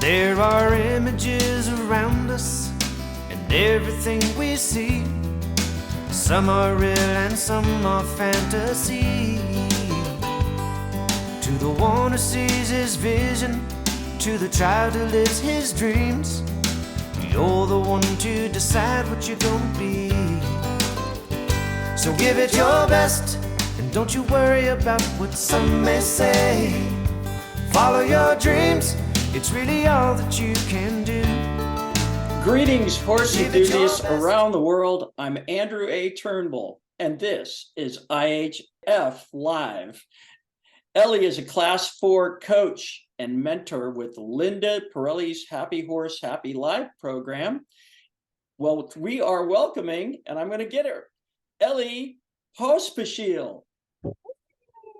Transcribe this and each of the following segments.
There are images around us and everything we see. Some are real and some are fantasy. To the one who sees his vision, to the child who lives his dreams, you're the one to decide what you're gonna be. So give it your best, and don't you worry about what some may say. Follow your dreams, it's really all that you can do. Greetings, horse enthusiasts around the world. I'm Andrew A. Turnbull, and this is IHF Live. Elli is a Class 4 coach and mentor with Linda Parelli's Happy Horse, Happy Life program. Well, we are welcoming, and I'm going to get her, Elli Pospischil.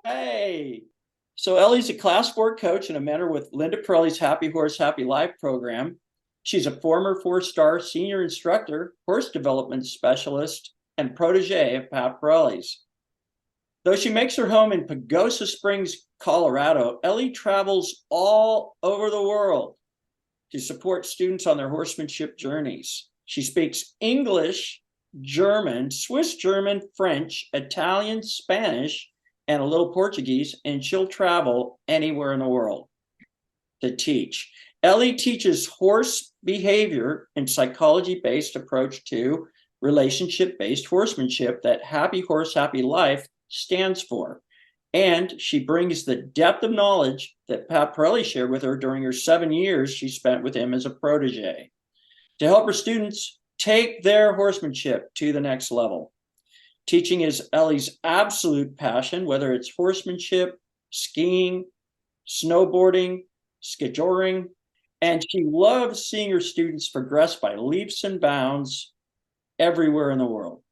Hey. So Elli's a Class 4 coach and a mentor with Linda Parelli's Happy Horse, Happy Life program. She's a former 4-star senior instructor, horse development specialist, and protege of Pat Parelli's. Though she makes her home in Pagosa Springs, Colorado, Elli travels all over the world to support students on their horsemanship journeys. She speaks English, German, Swiss German, French, Italian, Spanish, and a little Portuguese, and she'll travel anywhere in the world to teach. Elli teaches horse behavior and psychology-based approach to relationship-based horsemanship that Happy Horse, Happy Life stands for. And she brings the depth of knowledge that Pat Parelli shared with her during her 7 years she spent with him as a protege to help her students take their horsemanship to the next level. Teaching is Elli's absolute passion, whether it's horsemanship, skiing, snowboarding, skijoring, and she loves seeing her students progress by leaps and bounds everywhere in the world.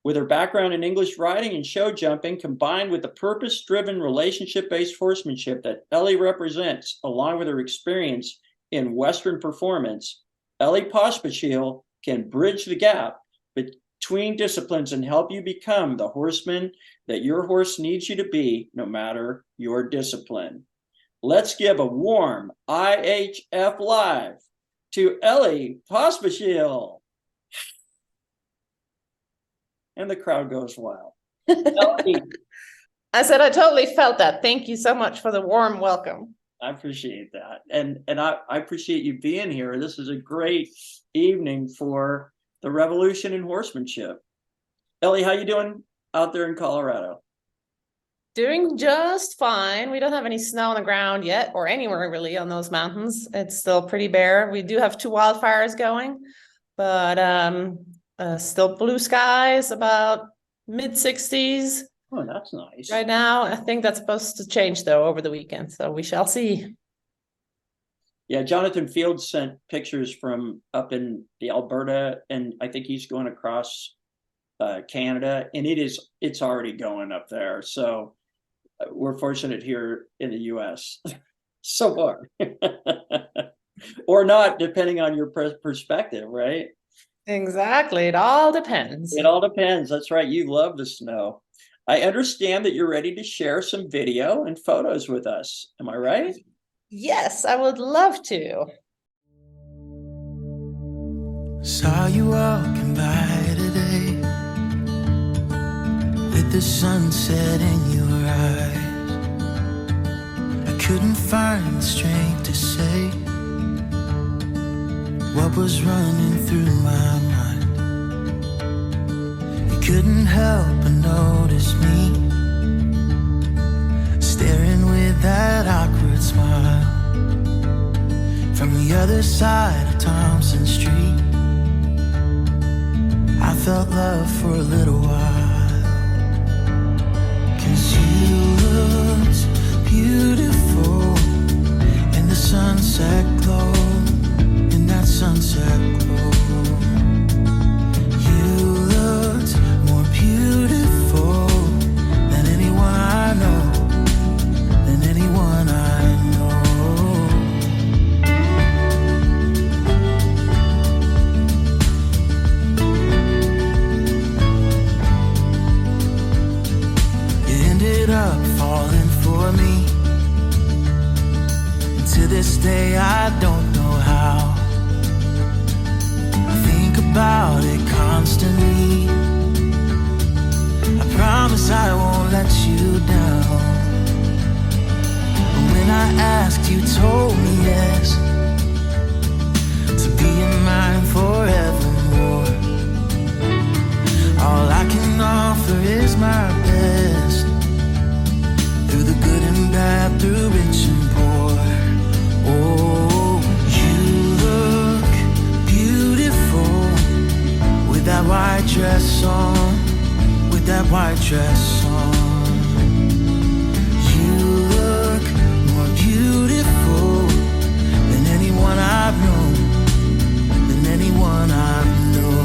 With her background in English writing and show jumping, combined with the purpose-driven relationship-based horsemanship that Elli represents, along with her experience in Western performance, Elli Pospischil can bridge the gap between disciplines and help you become the horseman that your horse needs you to be, no matter your discipline. Let's give a warm IHF Live to Elli Pospischil. And the crowd goes wild. I said I totally felt that. Thank you so much for the warm welcome. I appreciate that. And I appreciate you being here. This is a great evening for the revolution in horsemanship. Elli, how you doing out there in Colorado? Doing just fine. We don't have any snow on the ground yet, or anywhere really on those mountains. It's still pretty bare. We do have 2 wildfires going, but still blue skies, about mid-60s. Oh, that's nice. Right now, I think that's supposed to change though over the weekend, so we shall see. Yeah, Jonathan Fields sent pictures from up in the Alberta, and I think he's going across Canada, and it's already going up there. So we're fortunate here in the U.S. so far, or not, depending on your perspective, right? Exactly. It all depends. It all depends. That's right. You love the snow. I understand that you're ready to share some video and photos with us. Am I right? Yes, I would love to. Saw you walking by today with the sunset in your eyes. I couldn't find the strength to say what was running through my mind. You couldn't help but notice me staring with that awkward smile from the other side of Thompson Street. I felt love for a little while, 'cause you looked beautiful in the sunset glow, in that sunset glow. You looked more beautiful than anyone I know, than anyone I know. You ended up falling for me, and to this day I don't know white dress on. You look more beautiful than anyone I've known, than anyone I've known.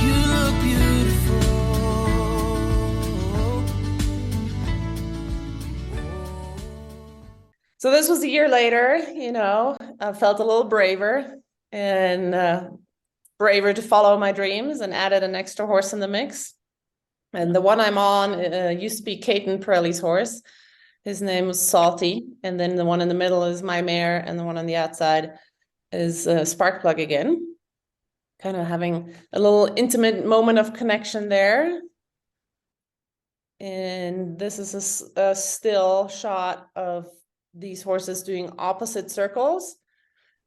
You look beautiful. So this was a year later, I felt a little braver and braver to follow my dreams, and added an extra horse in the mix. And the one I'm on used to be Pat Parelli's horse. His name was Salty. And then the one in the middle is my mare, and the one on the outside is Sparkplug again. Kind of having a little intimate moment of connection there. And this is a still shot of these horses doing opposite circles.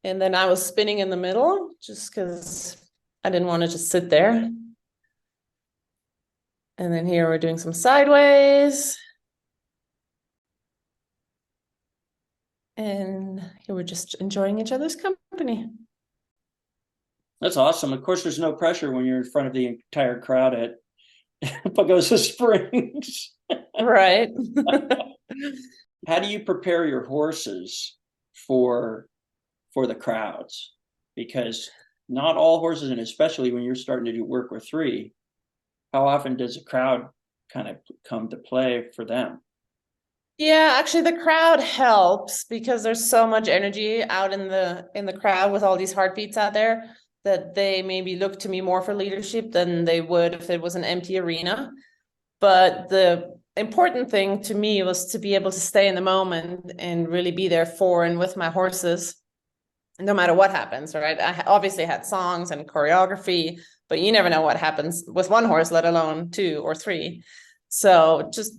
And then I was spinning in the middle just because I didn't want to just sit there. And then here we're doing some sideways. And here we're just enjoying each other's company. That's awesome. Of course, there's no pressure when you're in front of the entire crowd at Pagosa Springs. Right. How do you prepare your horses for the crowds? Because not all horses, and especially when you're starting to do work with 3, how often does a crowd kind of come to play for them? Yeah, actually the crowd helps because there's so much energy out in the crowd with all these heartbeats out there, that they maybe look to me more for leadership than they would if it was an empty arena. But the important thing to me was to be able to stay in the moment and really be there for and with my horses, no matter what happens, right? I obviously had songs and choreography, but you never know what happens with one horse, let alone 2 or 3. So just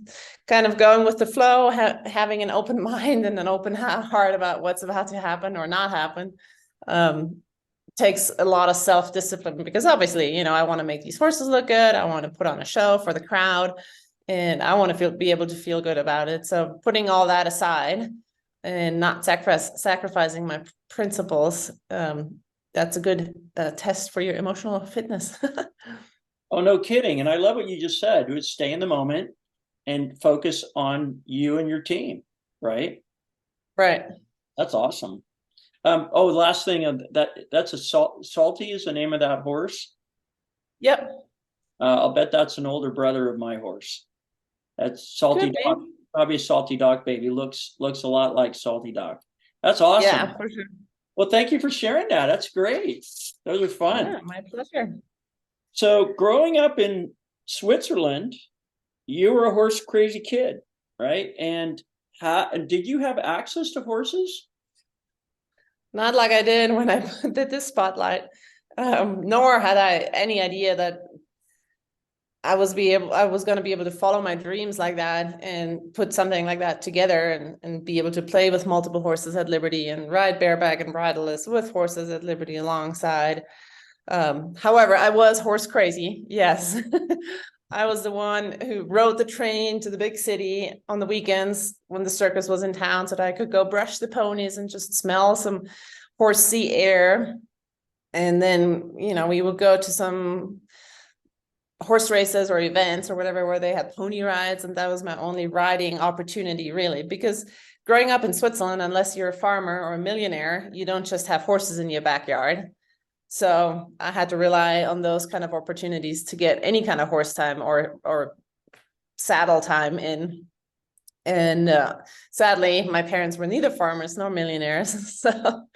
kind of going with the flow, having an open mind and an open heart about what's about to happen or not happen, takes a lot of self-discipline, because obviously, I want to make these horses look good. I want to put on a show for the crowd, and I want to be able to feel good about it. So putting all that aside and not sacrificing my principles, that's a good test for your emotional fitness. Oh, no kidding. And I love what you just said, was stay in the moment and focus on you and your team, right? Right. That's awesome. The last thing, that's a Salty is the name of that horse. Yep. I'll bet that's an older brother of my horse. That's Salty Dog, probably a Salty Dog baby. Looks a lot like Salty Dog. That's awesome. Yeah, for sure. Well, thank you for sharing that. That's great. Those are fun. Yeah, my pleasure. So growing up in Switzerland, you were a horse crazy kid, right? And did you have access to horses? Not like I did when I did this spotlight, nor had I any idea that I was going to be able to follow my dreams like that and put something like that together and be able to play with multiple horses at liberty and ride bareback and bridleless with horses at liberty alongside. However, I was horse crazy. Yes. I was the one who rode the train to the big city on the weekends when the circus was in town, so that I could go brush the ponies and just smell some horsey air. And then, we would go to some horse races or events or whatever where they had pony rides, and that was my only riding opportunity, really, because growing up in Switzerland, unless you're a farmer or a millionaire, you don't just have horses in your backyard. So I had to rely on those kind of opportunities to get any kind of horse time or saddle time in. And sadly, my parents were neither farmers nor millionaires. So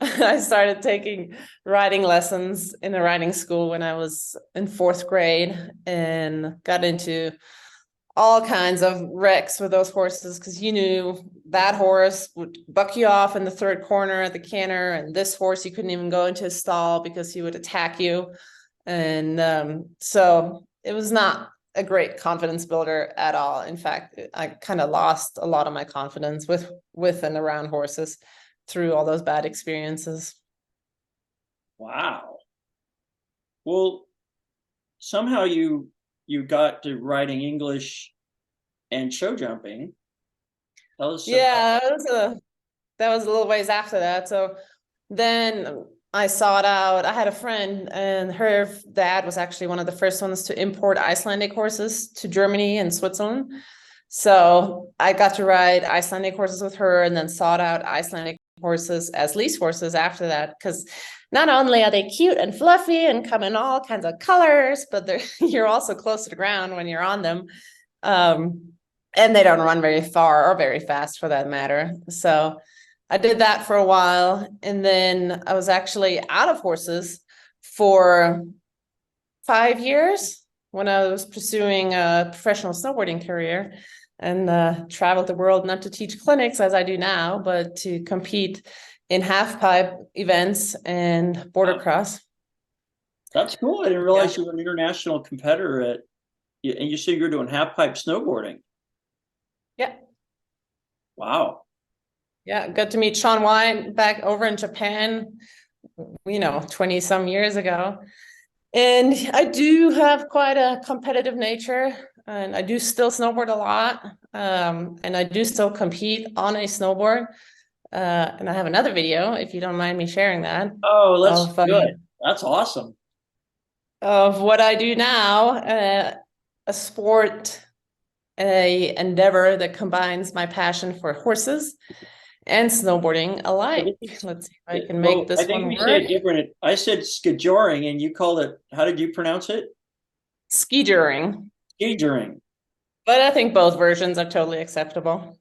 I started taking riding lessons in a riding school when I was in 4th grade, and got into all kinds of wrecks with those horses, because you knew that horse would buck you off in the 3rd corner at the canter, and this horse you couldn't even go into his stall because he would attack you. And so it was not a great confidence builder at all. In fact, I kind of lost a lot of my confidence with and around horses through all those bad experiences. Wow. Well, somehow you got to writing English and show jumping. Yeah, that was a little ways after that. So then I sought out, I had a friend and her dad was actually one of the first ones to import Icelandic horses to Germany and Switzerland. So I got to ride Icelandic horses with her and then sought out Icelandic horses as lease horses after that, because not only are they cute and fluffy and come in all kinds of colors, but you're also close to the ground when you're on them. And they don't run very far or very fast for that matter. So I did that for a while. And then I was actually out of horses for 5 years when I was pursuing a professional snowboarding career and traveled the world, not to teach clinics as I do now, but to compete in half pipe events and border cross. That's cool. I didn't realize you were an international competitor and you said you were doing half pipe snowboarding. Yeah. Wow. Yeah, got to meet Sean White back over in Japan, 20 some years ago. And I do have quite a competitive nature, and I do still snowboard a lot. And I do still compete on a snowboard. And I have another video, if you don't mind me sharing that. Oh, that's good. That's awesome. Of what I do now, a sport, a endeavor that combines my passion for horses and snowboarding alike. Let's see if I can make this one work. I think we say it different. I said skijoring and you called it, how did you pronounce it? Skijoring. Skijoring. But I think both versions are totally acceptable.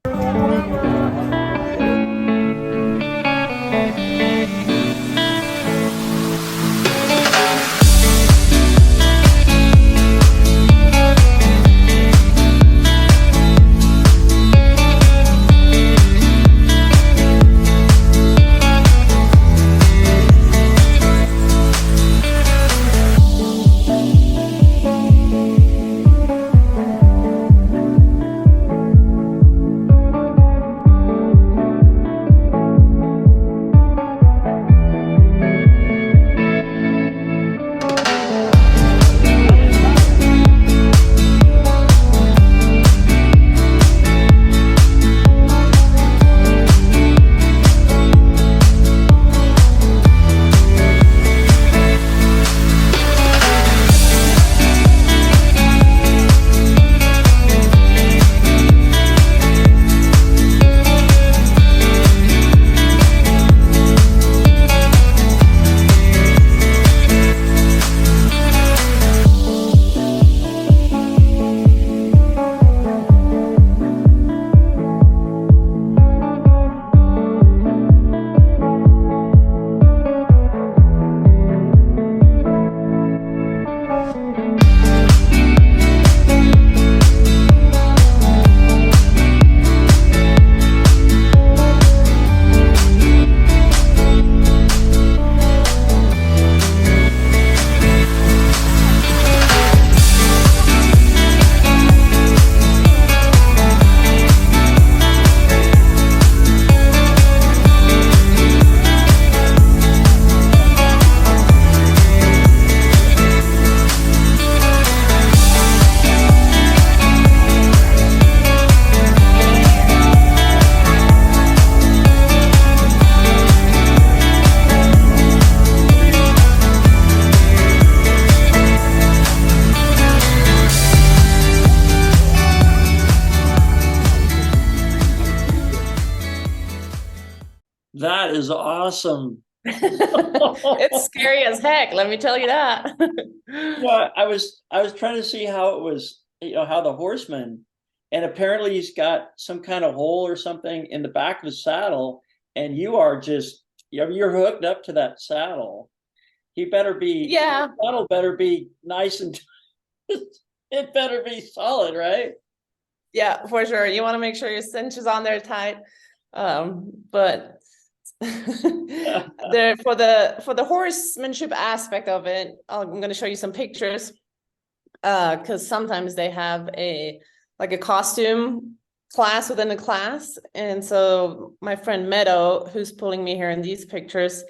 That is awesome. It's scary as heck, let me tell you that. Yeah, I was trying to see how it was, how the horseman, and apparently he's got some kind of hole or something in the back of the saddle, and you are just, you're hooked up to that saddle. He better be, yeah, the saddle better be nice and it better be solid, right? Yeah, for sure. You want to make sure your cinch is on there tight. But for the horsemanship aspect of it, I'm going to show you some pictures. Because sometimes they have a costume class within a class. And so my friend Meadow, who's pulling me here in these pictures,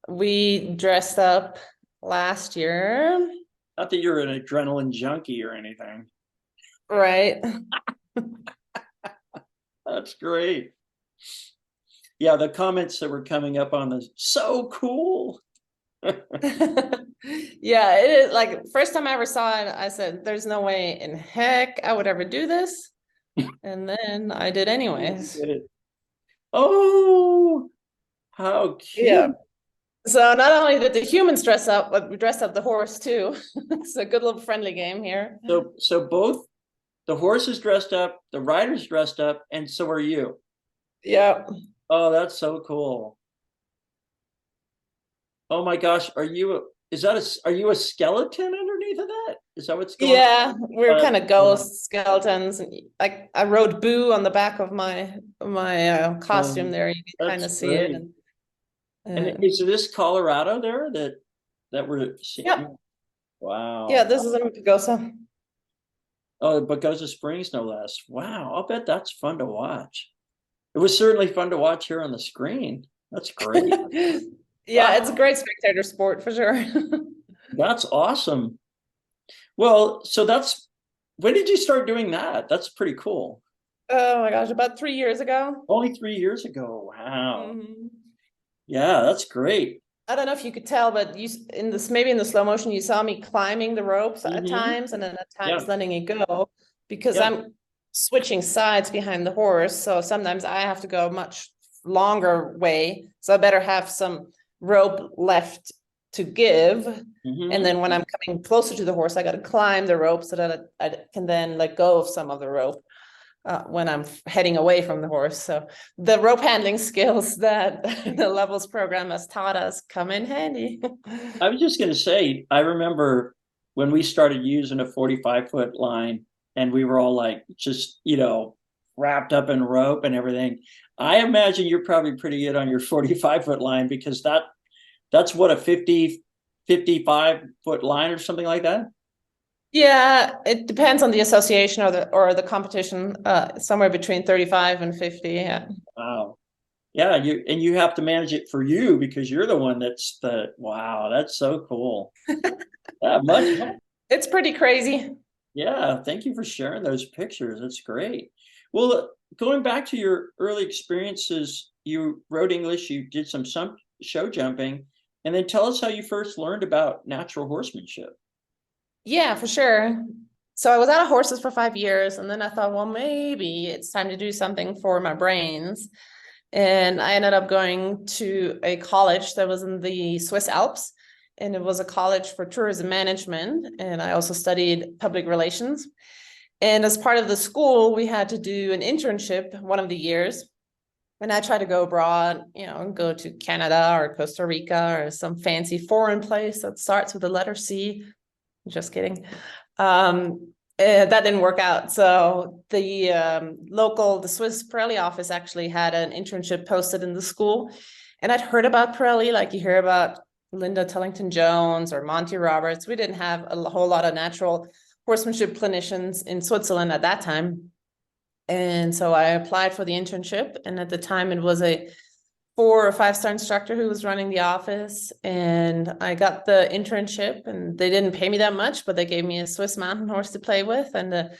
we dressed up last year. Not that you're an adrenaline junkie or anything. Right. That's great. Yeah, the comments that were coming up on this, so cool. Yeah, it is like first time I ever saw it, I said, there's no way in heck I would ever do this. And then I did anyways. Oh, how Yeah. cute. So not only did the humans dress up, but we dressed up the horse too. It's a good little friendly game here. So both the horse is dressed up, the rider's dressed up, and so are you. Yeah. Oh, that's so cool. Oh my gosh, are you a skeleton underneath of that? Is that what's going Yeah, on? we're kind of Oh, ghost skeletons. And like I wrote Boo on the back of my costume there. You can kind that's of see it. great. And is this Colorado there that we're seeing? Yep. Yeah, Wow. this is in Pagosa. Oh, Pagosa Springs, no less. Wow, I'll bet that's fun to watch. It was certainly fun to watch here on the screen. That's great. Yeah, it's a Wow, great spectator sport for sure. that's awesome. Well, so when did you start doing that? That's pretty cool. Oh my gosh, about 3 years ago. Only 3 years ago. Wow. Mhm. Yeah, that's great. I don't know if you could tell, but maybe in the slow motion you saw me climbing the ropes at Hmm. times and then at Yeah, times letting it go because yeah. I'm switching sides behind the horse. So sometimes I have to go a much longer way. So I better have some rope left to give. And Hmm. then when I'm coming closer to the horse, I got to climb the rope so that I can then let go of some of the rope. When I'm heading away from the horse. So the rope handling skills that the levels program has taught us come in handy. I was just going to say, I remember when we started using a 45-foot line and we were all like, just, wrapped up in rope and everything. I imagine you're probably pretty good on your 45-foot line because that's what a 55-foot line or something like that. Yeah, it depends on the association or the competition, somewhere between 35 and 50. Yeah. Wow. Yeah, you have to manage it for you because you're the one wow, that's so cool. Yeah, much. It's pretty crazy. Yeah, thank you for sharing those pictures. That's great. Well, going back to your early experiences, you wrote English, you did some show jumping, and then tell us how you first learned about natural horsemanship. Yeah, for sure. So I was out of horses for 5 years, and then I thought, well, maybe it's time to do something for my brains. And I ended up going to a college that was in the Swiss Alps, and it was a college for tourism management. And I also studied public relations. And as part of the school, we had to do an internship one of the years. And I tried to go abroad, go to Canada or Costa Rica or some fancy foreign place that starts with the letter C. Just kidding. That didn't work out. So the the Swiss Parelli office actually had an internship posted in the school. And I'd heard about Parelli, like you hear about Linda Tellington-Jones or Monty Roberts. We didn't have a whole lot of natural horsemanship clinicians in Switzerland at that time. And so I applied for the internship. And at the time it was a 4 or 5-star instructor who was running the office, and I got the internship, and they didn't pay me that much, but they gave me a Swiss mountain horse to play with and a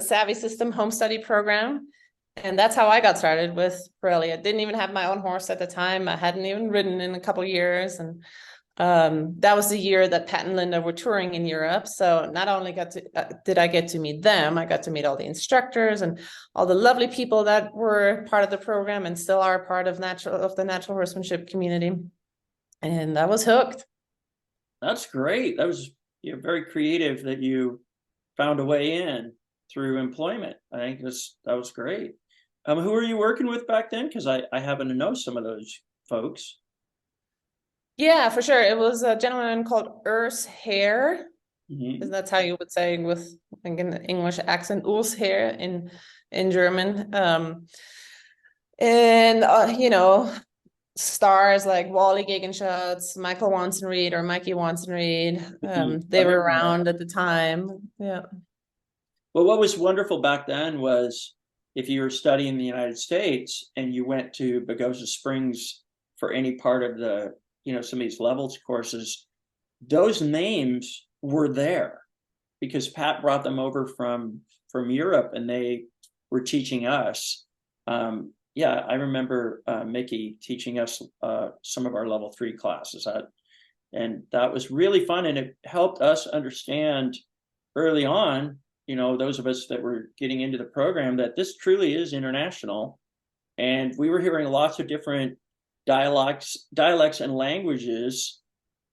savvy system home study program. And that's how I got started with Parelli. I didn't even have my own horse at the time. I hadn't even ridden in a couple of years. And that was the year that Pat and Linda were touring in Europe. So not only did I get to meet them, I got to meet all the instructors and all the lovely people that were part of the program and still are part of the natural horsemanship community. And I was hooked. That's great. That was very creative that you found a way in through employment. I think that was great. Who were you working with back then? Because I happen to know some of those folks. Yeah, for sure. It was a gentleman called Urs Hare. Mm-hmm. That's how you would say with like an English accent, Urs Hare in German. And stars like Wally Gegenschutz, Michael Wanson-Reed or Mikey Wanson-Reed. They were around at the time. Yeah. Well, what was wonderful back then was if you were studying in the United States and you went to Pagosa Springs for any part of the some of these levels courses, those names were there because Pat brought them over from Europe and they were teaching us. yeah, I remember Mickey teaching us some of our level 3 classes, and that was really fun, and it helped us understand early on, you know, those of us that were getting into the program, that this truly is international. And we were hearing lots of different dialects and languages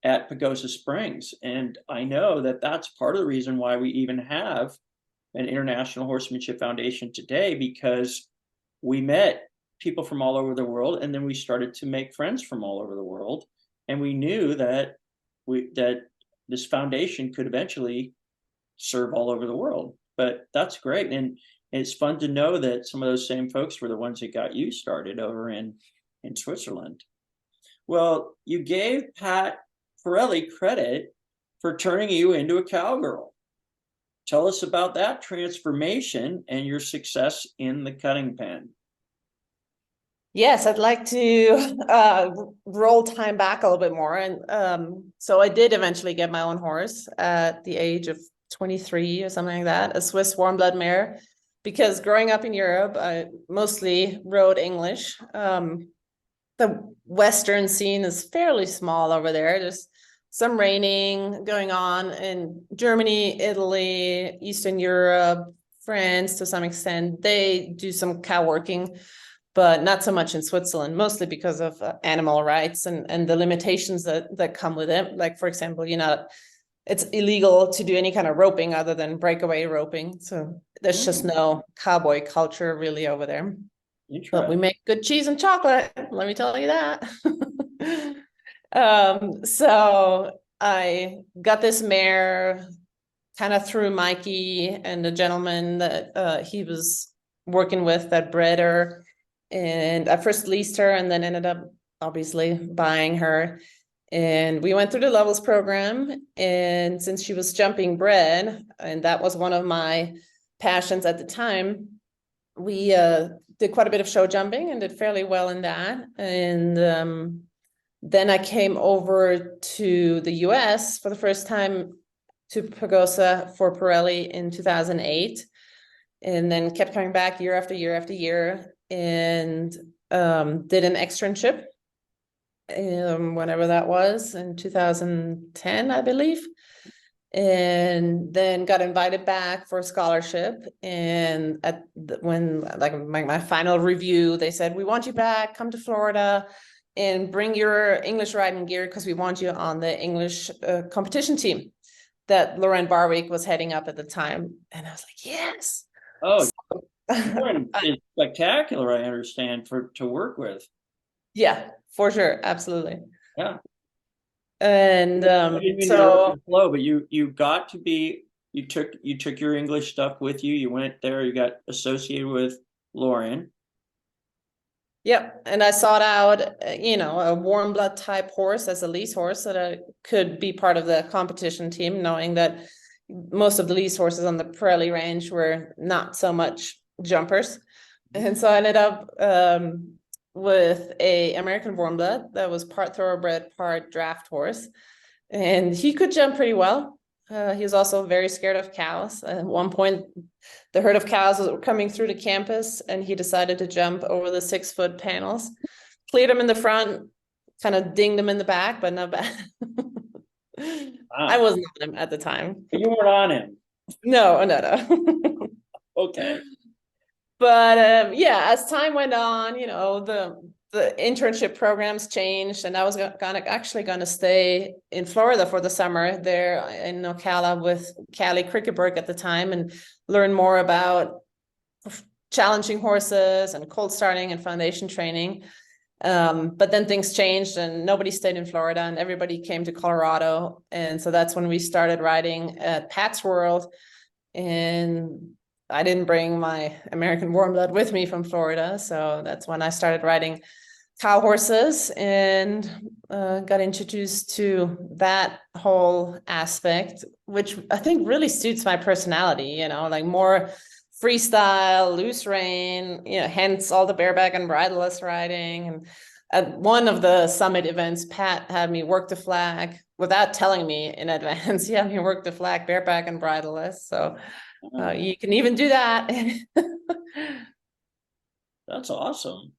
at Pagosa Springs. And I know that that's part of the reason why we even have an International Horsemanship Foundation today, because we met people from all over the world, and then we started to make friends from all over the world. And we knew that this foundation could eventually serve all over the world. But that's great. And it's fun to know that some of those same folks were the ones that got you started over in Switzerland. Well, you gave Pat Parelli credit for turning you into a cowgirl. Tell us about that transformation and your success in the cutting pen. Yes, I'd like to roll time back a little bit more. And so I did eventually get my own horse at the age of 23 or something like that, a Swiss warm blood mare, because growing up in Europe, I mostly rode English. The Western scene is fairly small over there. There's some reining going on in Germany, Italy, Eastern Europe, France to some extent. They do some cow working, but not so much in Switzerland, mostly because of animal rights and the limitations that come with it. Like, for example, it's illegal to do any kind of roping other than breakaway roping. So there's just no cowboy culture really over there. But we make good cheese and chocolate, let me tell you that. So I got this mare kind of through Mikey and a gentleman that he was working with that bred her. And I first leased her and then ended up obviously buying her. And we went through the levels program. And since she was jumping bred, and that was one of my passions at the time, we did quite a bit of show jumping and did fairly well in that. And then I came over to the US for the first time to Pagosa for Parelli in 2008, and then kept coming back year after year after year, and did an externship whenever that was, in 2010, I believe. And then got invited back for a scholarship. And when my final review, they said, "We want you back, come to Florida and bring your English riding gear because we want you on the English competition team that Lauren Barwick was heading up at the time." And I was like, yes. Oh, Lauren is spectacular, I understand, to work with. Yeah, for sure. Absolutely. Yeah. And so flow, but you got to be, you took your English stuff with you. You went there, you got associated with Lauren. Yep. And I sought out, a warm blood type horse as a lease horse so that I could be part of the competition team, knowing that most of the lease horses on the Parelli range were not so much jumpers. And so I ended up with a American warm blood that was part thoroughbred, part draft horse. And he could jump pretty well. He was also very scared of cows. At one point, the herd of cows was coming through the campus, and he decided to jump over the 6-foot panels, cleared them in the front, kind of dinged them in the back, but not bad. Wow. I wasn't on him at the time. You weren't on him? No. Okay. But as time went on, the internship programs changed, and I was actually gonna stay in Florida for the summer there in Ocala with Callie Krickeberg at the time and learn more about challenging horses and cold starting and foundation training. But then things changed and nobody stayed in Florida and everybody came to Colorado. And so that's when we started riding at Pat's World. And I didn't bring my American warm blood with me from Florida. So that's when I started riding cow horses and got introduced to that whole aspect, which I think really suits my personality, like more freestyle, loose rein, hence all the bareback and bridleless riding. And at one of the summit events, Pat had me work the flag without telling me in advance. He had me work the flag bareback and bridleless. So you can even do that. That's awesome.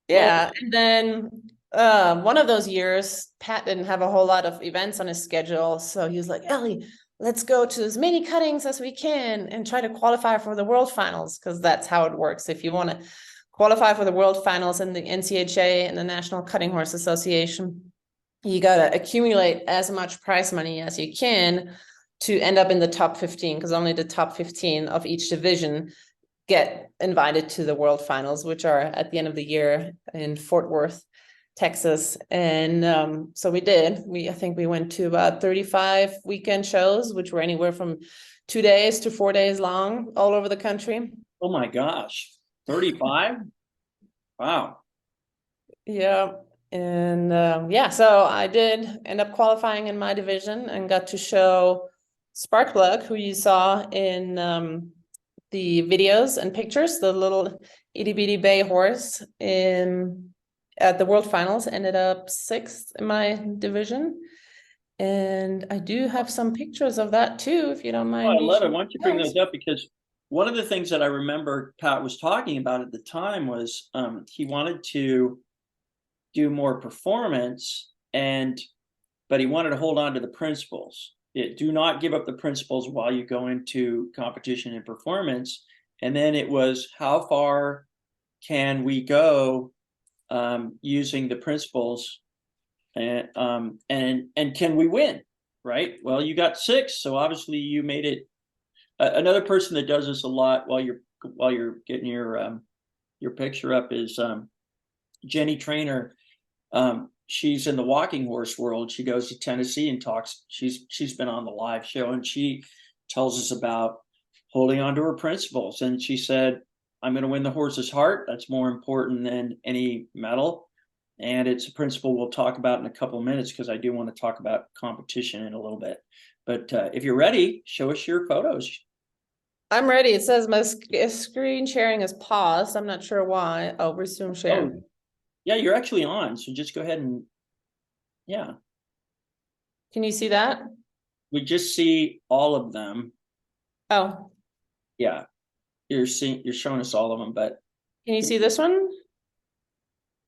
Yeah, and then one of those years, Pat didn't have a whole lot of events on his schedule, so he was like, Ellie, let's go to as many cuttings as we can and try to qualify for the world finals, because that's how it works. If you want to qualify for the world finals in the NCHA and the National Cutting Horse Association, you got to accumulate as much prize money as you can to end up in the top 15, because only the top 15 of each division get invited to the world finals, which are at the end of the year in Fort Worth, Texas. And so we did. I think we went to about 35 weekend shows, which were anywhere from 2 days to 4 days long, all over the country. Oh my gosh, 35? Wow. Yeah. And yeah, so I did end up qualifying in my division and got to show Sparkplug, who you saw in the videos and pictures, the little itty bitty bay horse at the world finals, ended up 6th in my division. And I do have some pictures of that too, if you don't mind. Oh, I love it. Why don't you bring those up? Because one of the things that I remember Pat was talking about at the time was he wanted to do more performance, but he wanted to hold on to the principles. Do not give up the principles while you go into competition and performance. And then it was, how far can we go using the principles, and can we win? Right. Well, you got 6, so obviously you made it. Another person that does this a lot while you're getting your picture up is Jenny Trainer. She's in the walking horse world. She goes to Tennessee and talks. She's been on the live show, and she tells us about holding on to her principles. And she said, I'm going to win the horse's heart. That's more important than any medal. And it's a principle we'll talk about in a couple of minutes, because I do want to talk about competition in a little bit. But if you're ready, show us your photos. I'm ready. It says my screen sharing is paused. I'm not sure why. Oh, resume share. Oh, yeah, you're actually on. So just go ahead and, yeah. Can you see that? We just see all of them. Oh. Yeah. You're showing us all of them, but. Can you see this one?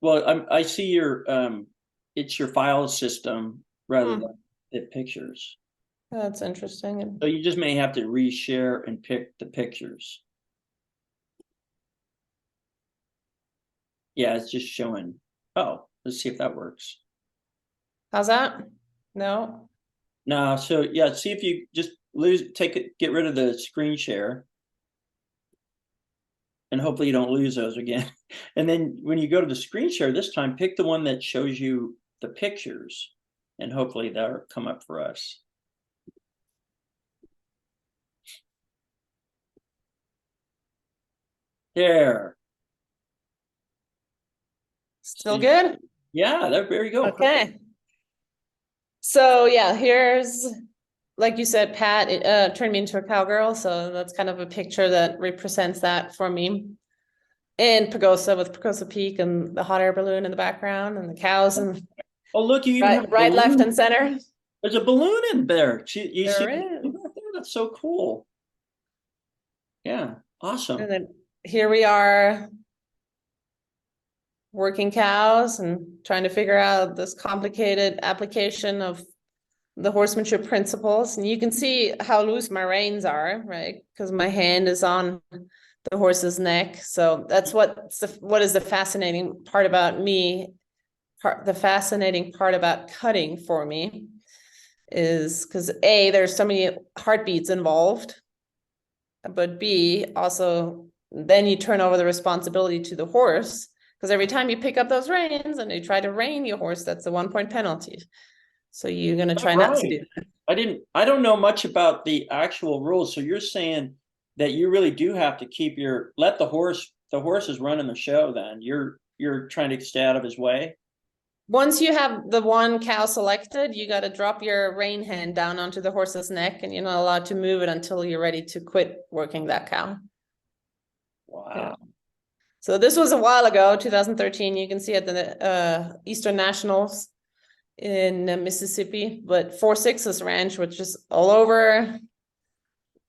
Well, I see your, it's your file system rather than the pictures. That's interesting. So you just may have to reshare and pick the pictures. Yeah, it's just showing. Oh, let's see if that works. How's that? No. No, so yeah, see if you just get rid of the screen share. And hopefully you don't lose those again. And then when you go to the screen share this time, pick the one that shows you the pictures, and hopefully that'll come up for us. There. Still good? Yeah, there you go. Okay. Perfect. So yeah, here's, like you said, Pat turned me into a cowgirl. So that's kind of a picture that represents that for me. And Pagosa, with Pagosa Peak and the hot air balloon in the background, and the cows, and oh, look, you right, left, and center. There's a balloon in there. You there see is. That's so cool. Yeah, awesome. And then here we are working cows and trying to figure out this complicated application of the horsemanship principles. And you can see how loose my reins are, right? Because my hand is on the horse's neck. So that's what is the fascinating part about me. The fascinating part about cutting for me is because A, there's so many heartbeats involved, but B, also then you turn over the responsibility to the horse, because every time you pick up those reins and you try to rein your horse, that's a 1-point penalty. So you're going to try not to do that. I don't know much about the actual rules. So you're saying that you really do have to let the horse is running the show. Then you're trying to stay out of his way. Once you have the one cow selected, you got to drop your rein hand down onto the horse's neck, and you're not allowed to move it until you're ready to quit working that cow. Wow. Yeah. So this was a while ago, 2013. You can see at the Eastern Nationals in Mississippi, but 4 Sixes Ranch, which is all over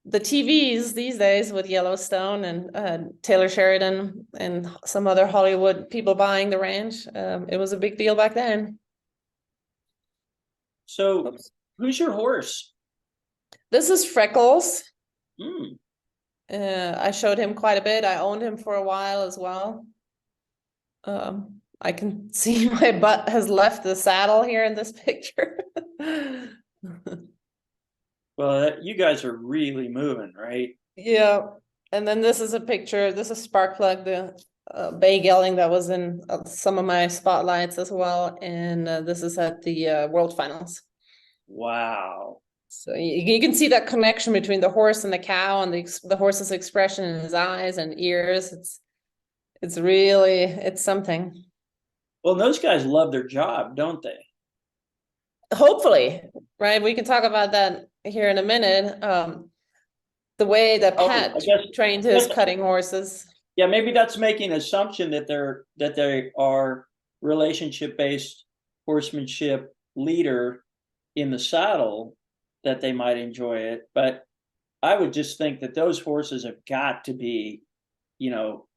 the TVs these days with Yellowstone and Taylor Sheridan and some other Hollywood people buying the ranch. It was a big deal back then. So Oops. who's your horse? This is Freckles. Hmm. I showed him quite a bit. I owned him for a while as well. I can see my butt has left the saddle here in this picture. Well, you guys are really moving, right? Yeah. And then this is a picture. This is Sparkplug, the bay gelding that was in some of my spotlights as well. And this is at the World Finals. Wow. So you can see that connection between the horse and the cow, and the horse's expression in his eyes and ears. It's really, it's something. Well, those guys love their job, don't they? Hopefully, right? We can talk about that here in a minute. The way that Pat trained his cutting horses. Yeah, maybe that's making an assumption that they are relationship-based horsemanship leader in the saddle, that they might enjoy it. But I would just think that those horses have got to be, well,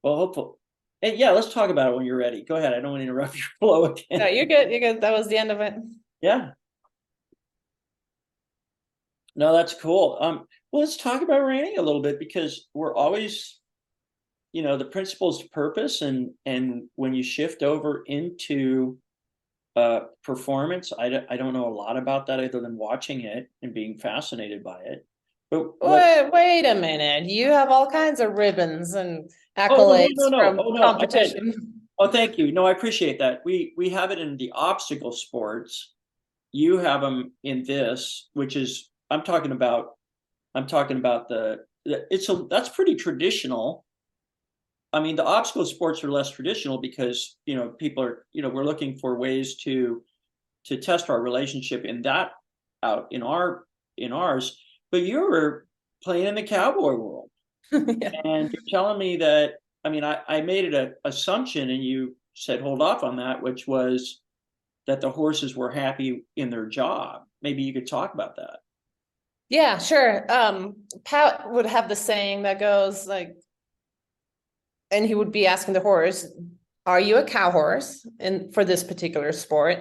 hopefully. And yeah, let's talk about it when you're ready. Go ahead. I don't want to interrupt your flow again. No, you're good. You're good. That was the end of it. Yeah. No, that's cool. Well, let's talk about reining a little bit, because we're always, the principles of purpose, and when you shift over into performance, I don't know a lot about that other than watching it and being fascinated by it. But wait a minute. You have all kinds of ribbons and accolades from competition. Oh, thank you. No, I appreciate that. We have it in the obstacle sports. You have them in this, which is I'm talking about that's pretty traditional. I mean, the obstacle sports are less traditional because, people are, we're looking for ways to test our relationship in that out in ours. But you were playing in the cowboy world. Yeah. And you're telling me that, I mean, I made it an assumption, and you said, hold off on that, which was that the horses were happy in their job. Maybe you could talk about that. Yeah, sure. Pat would have the saying that goes like, and he would be asking the horse, are you a cow horse for this particular sport?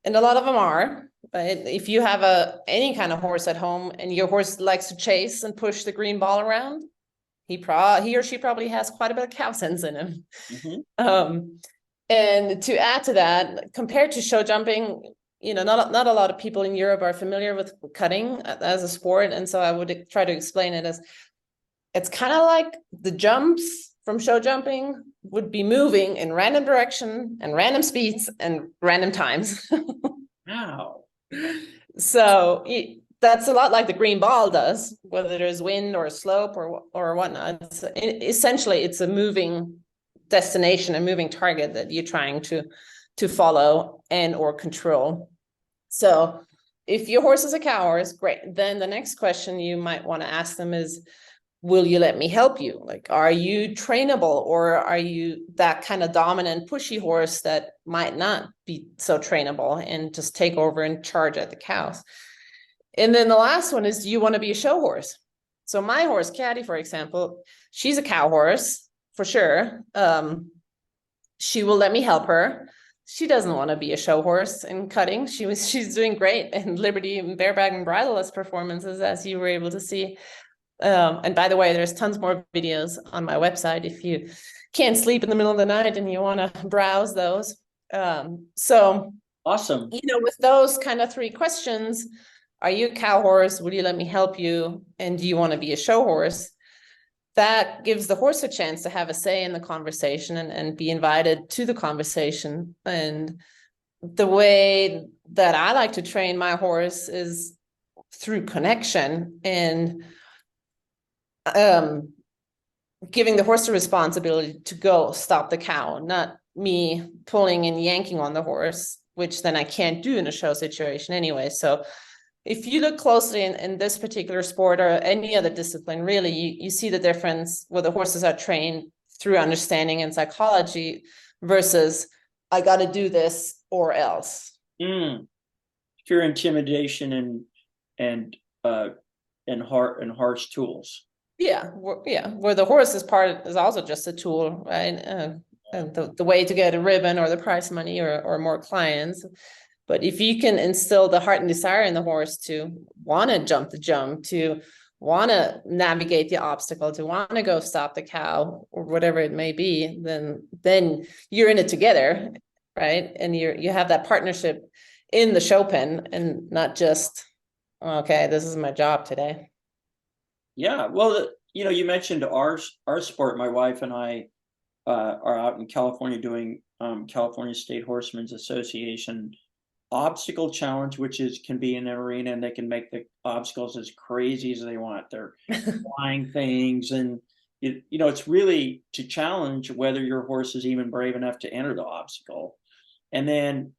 And a lot of them are. But if you have any kind of horse at home and your horse likes to chase and push the green ball around, he or she probably has quite a bit of cow sense in him. Mm-hmm. And to add to that, compared to show jumping, not a lot of people in Europe are familiar with cutting as a sport. And so I would try to explain it as it's kind of like the jumps from show jumping would be moving in random direction and random speeds and random times. Wow. So that's a lot like the green ball does, whether there's wind or slope or whatnot. Essentially, it's a moving destination, a moving target that you're trying to follow and or control. So if your horse is a cow horse, great. Then the next question you might want to ask them is, will you let me help you? Like, are you trainable, or are you that kind of dominant pushy horse that might not be so trainable and just take over and charge at the cows? And then the last one is, do you want to be a show horse? So my horse, Caddy, for example, she's a cow horse for sure. She will let me help her. She doesn't want to be a show horse in cutting. She's doing great in Liberty and bareback and bridleless performances, as you were able to see. And by the way, there's tons more videos on my website if you can't sleep in the middle of the night and you want to browse those. So awesome. With those kind of three questions, are you a cow horse? Would you let me help you? And do you want to be a show horse? That gives the horse a chance to have a say in the conversation and be invited to the conversation. And the way that I like to train my horse is through connection and giving the horse the responsibility to go stop the cow, not me pulling and yanking on the horse, which then I can't do in a show situation anyway. So if you look closely in this particular sport or any other discipline, really, you see the difference where the horses are trained through understanding and psychology versus I got to do this or else. Pure intimidation and and harsh tools. Yeah, where the horse is also just a tool, right? And the way to get a ribbon or the prize money or more clients. But if you can instill the heart and desire in the horse to want to jump the jump, to want to navigate the obstacle, to want to go stop the cow or whatever it may be, then you're in it together, right? And you have that partnership in the show pen and not just, okay, this is my job today. Yeah, well, you mentioned our sport. My wife and I are out in California doing California State Horsemen's Association obstacle challenge, which can be in an arena, and they can make the obstacles as crazy as they want. They're flying things, and it's really to challenge whether your horse is even brave enough to enter the obstacle. And then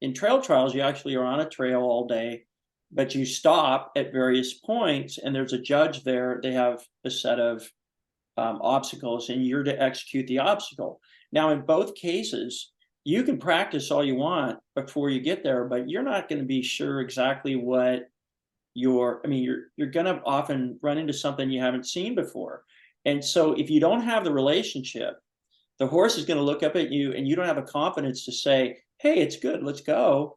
in trail trials, you actually are on a trail all day, but you stop at various points, and there's a judge there. They have a set of obstacles, and you're to execute the obstacle. Now, in both cases, you can practice all you want before you get there, but you're not going to be sure exactly what you're going to often run into something you haven't seen before. And so if you don't have the relationship, the horse is going to look up at you and you don't have a confidence to say, hey, it's good, let's go.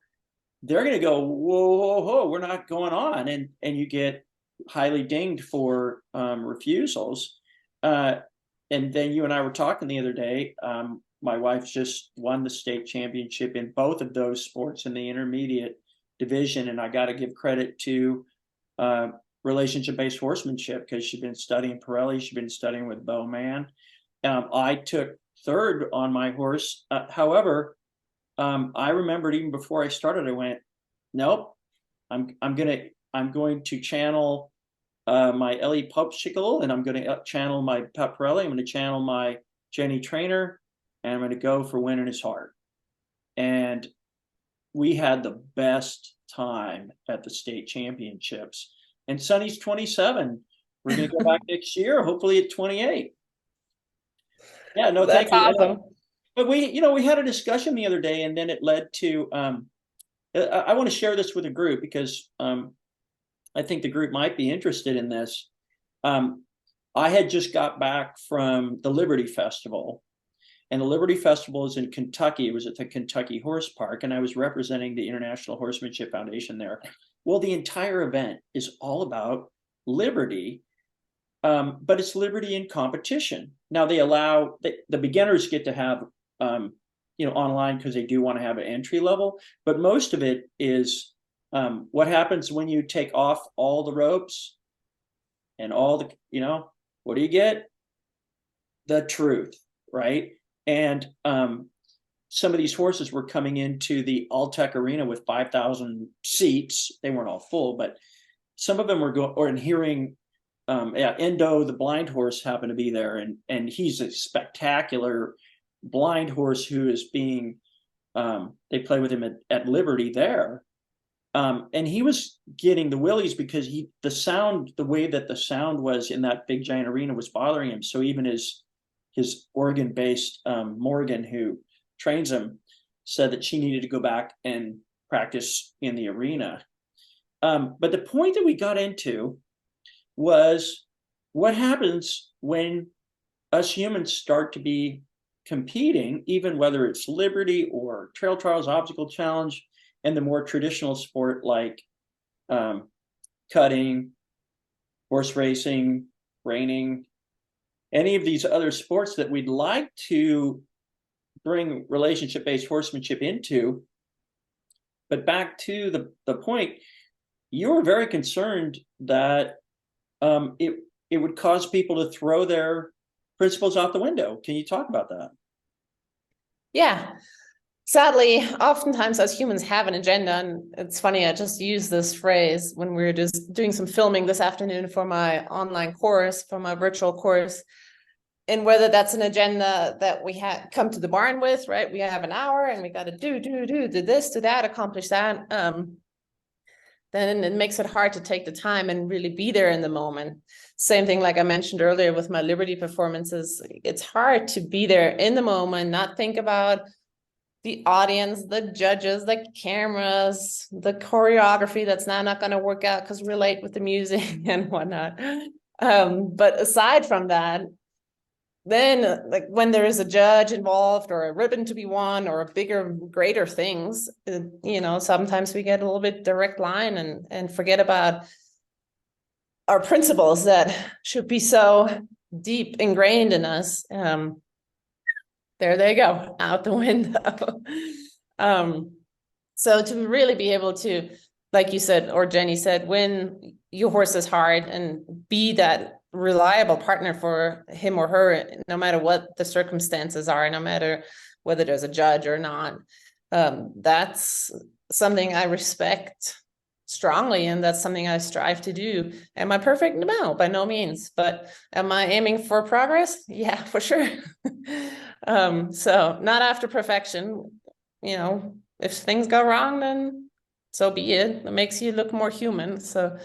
They're going to go, whoa, whoa, whoa, we're not going on. And you get highly dinged for refusals. And then you and I were talking the other day, my wife just won the state championship in both of those sports in the intermediate division. And I got to give credit to relationship-based horsemanship, because she'd been studying Parelli. She'd been studying with Bowman. I took third on my horse. However, I remembered even before I started, I went, nope, I'm going to channel my Elli Pospischil, and I'm going to channel my Pat Parelli. I'm going to channel my Jenny trainer, and I'm going to go for winning his heart. And we had the best time at the state championships. And Sonny's 27. We're going to go back next year, hopefully at 28. Yeah, no, That's thank you. awesome. But we had a discussion the other day, and then it led to, I want to share this with a group, because I think the group might be interested in this. I had just got back from the Liberty Festival, and the Liberty Festival is in Kentucky. It was at the Kentucky Horse Park, and I was representing the International Horsemanship Foundation there. Well, the entire event is all about liberty, but it's liberty in competition. Now, they allow the beginners get to have online, because they do want to have an entry level, but most of it is what happens when you take off all the ropes and all the, what do you get? The truth, right? And some of these horses were coming into the Alltech Arena with 5,000 seats. They weren't all full, but some of them were going, or hearing, Endo, the blind horse, happened to be there, and he's a spectacular blind horse who is being, they play with him at Liberty there. And he was getting the willies because the way that the sound was in that big giant arena was bothering him. So even his Oregon-based Morgan, who trains him, said that she needed to go back and practice in the arena. But the point that we got into was what happens when us humans start to be competing, even whether it's Liberty or trail trials, obstacle challenge, and the more traditional sport like cutting, horse racing, reining, any of these other sports that we'd like to bring relationship-based horsemanship into. But back to the point, you were very concerned that it would cause people to throw their principles out the window. Can you talk about that? Yeah. Sadly, oftentimes as humans have an agenda, and it's funny, I just used this phrase when we were just doing some filming this afternoon for my online course, for my virtual course, and whether that's an agenda that we had come to the barn with, right? We have an hour and we got to do this, do that, accomplish that. Then it makes it hard to take the time and really be there in the moment. Same thing, like I mentioned earlier with my Liberty performances, it's hard to be there in the moment, not think about the audience, the judges, the cameras, the choreography that's now not going to work out because we're late with the music and whatnot. But aside from that, then like when there is a judge involved or a ribbon to be won or bigger, greater things, you know, sometimes we get a little bit direct line and forget about our principles that should be so deep ingrained in us. There they go, out the window. So to really be able to, like you said, or Jenny said, win your horse is hard and be that reliable partner for him or her, no matter what the circumstances are, no matter whether there's a judge or not. That's something I respect strongly, and that's something I strive to do. Am I perfect? No, by no means. But am I aiming for progress? Yeah, for sure. So not after perfection. You know, if things go wrong, then so be it. It makes you look more human. So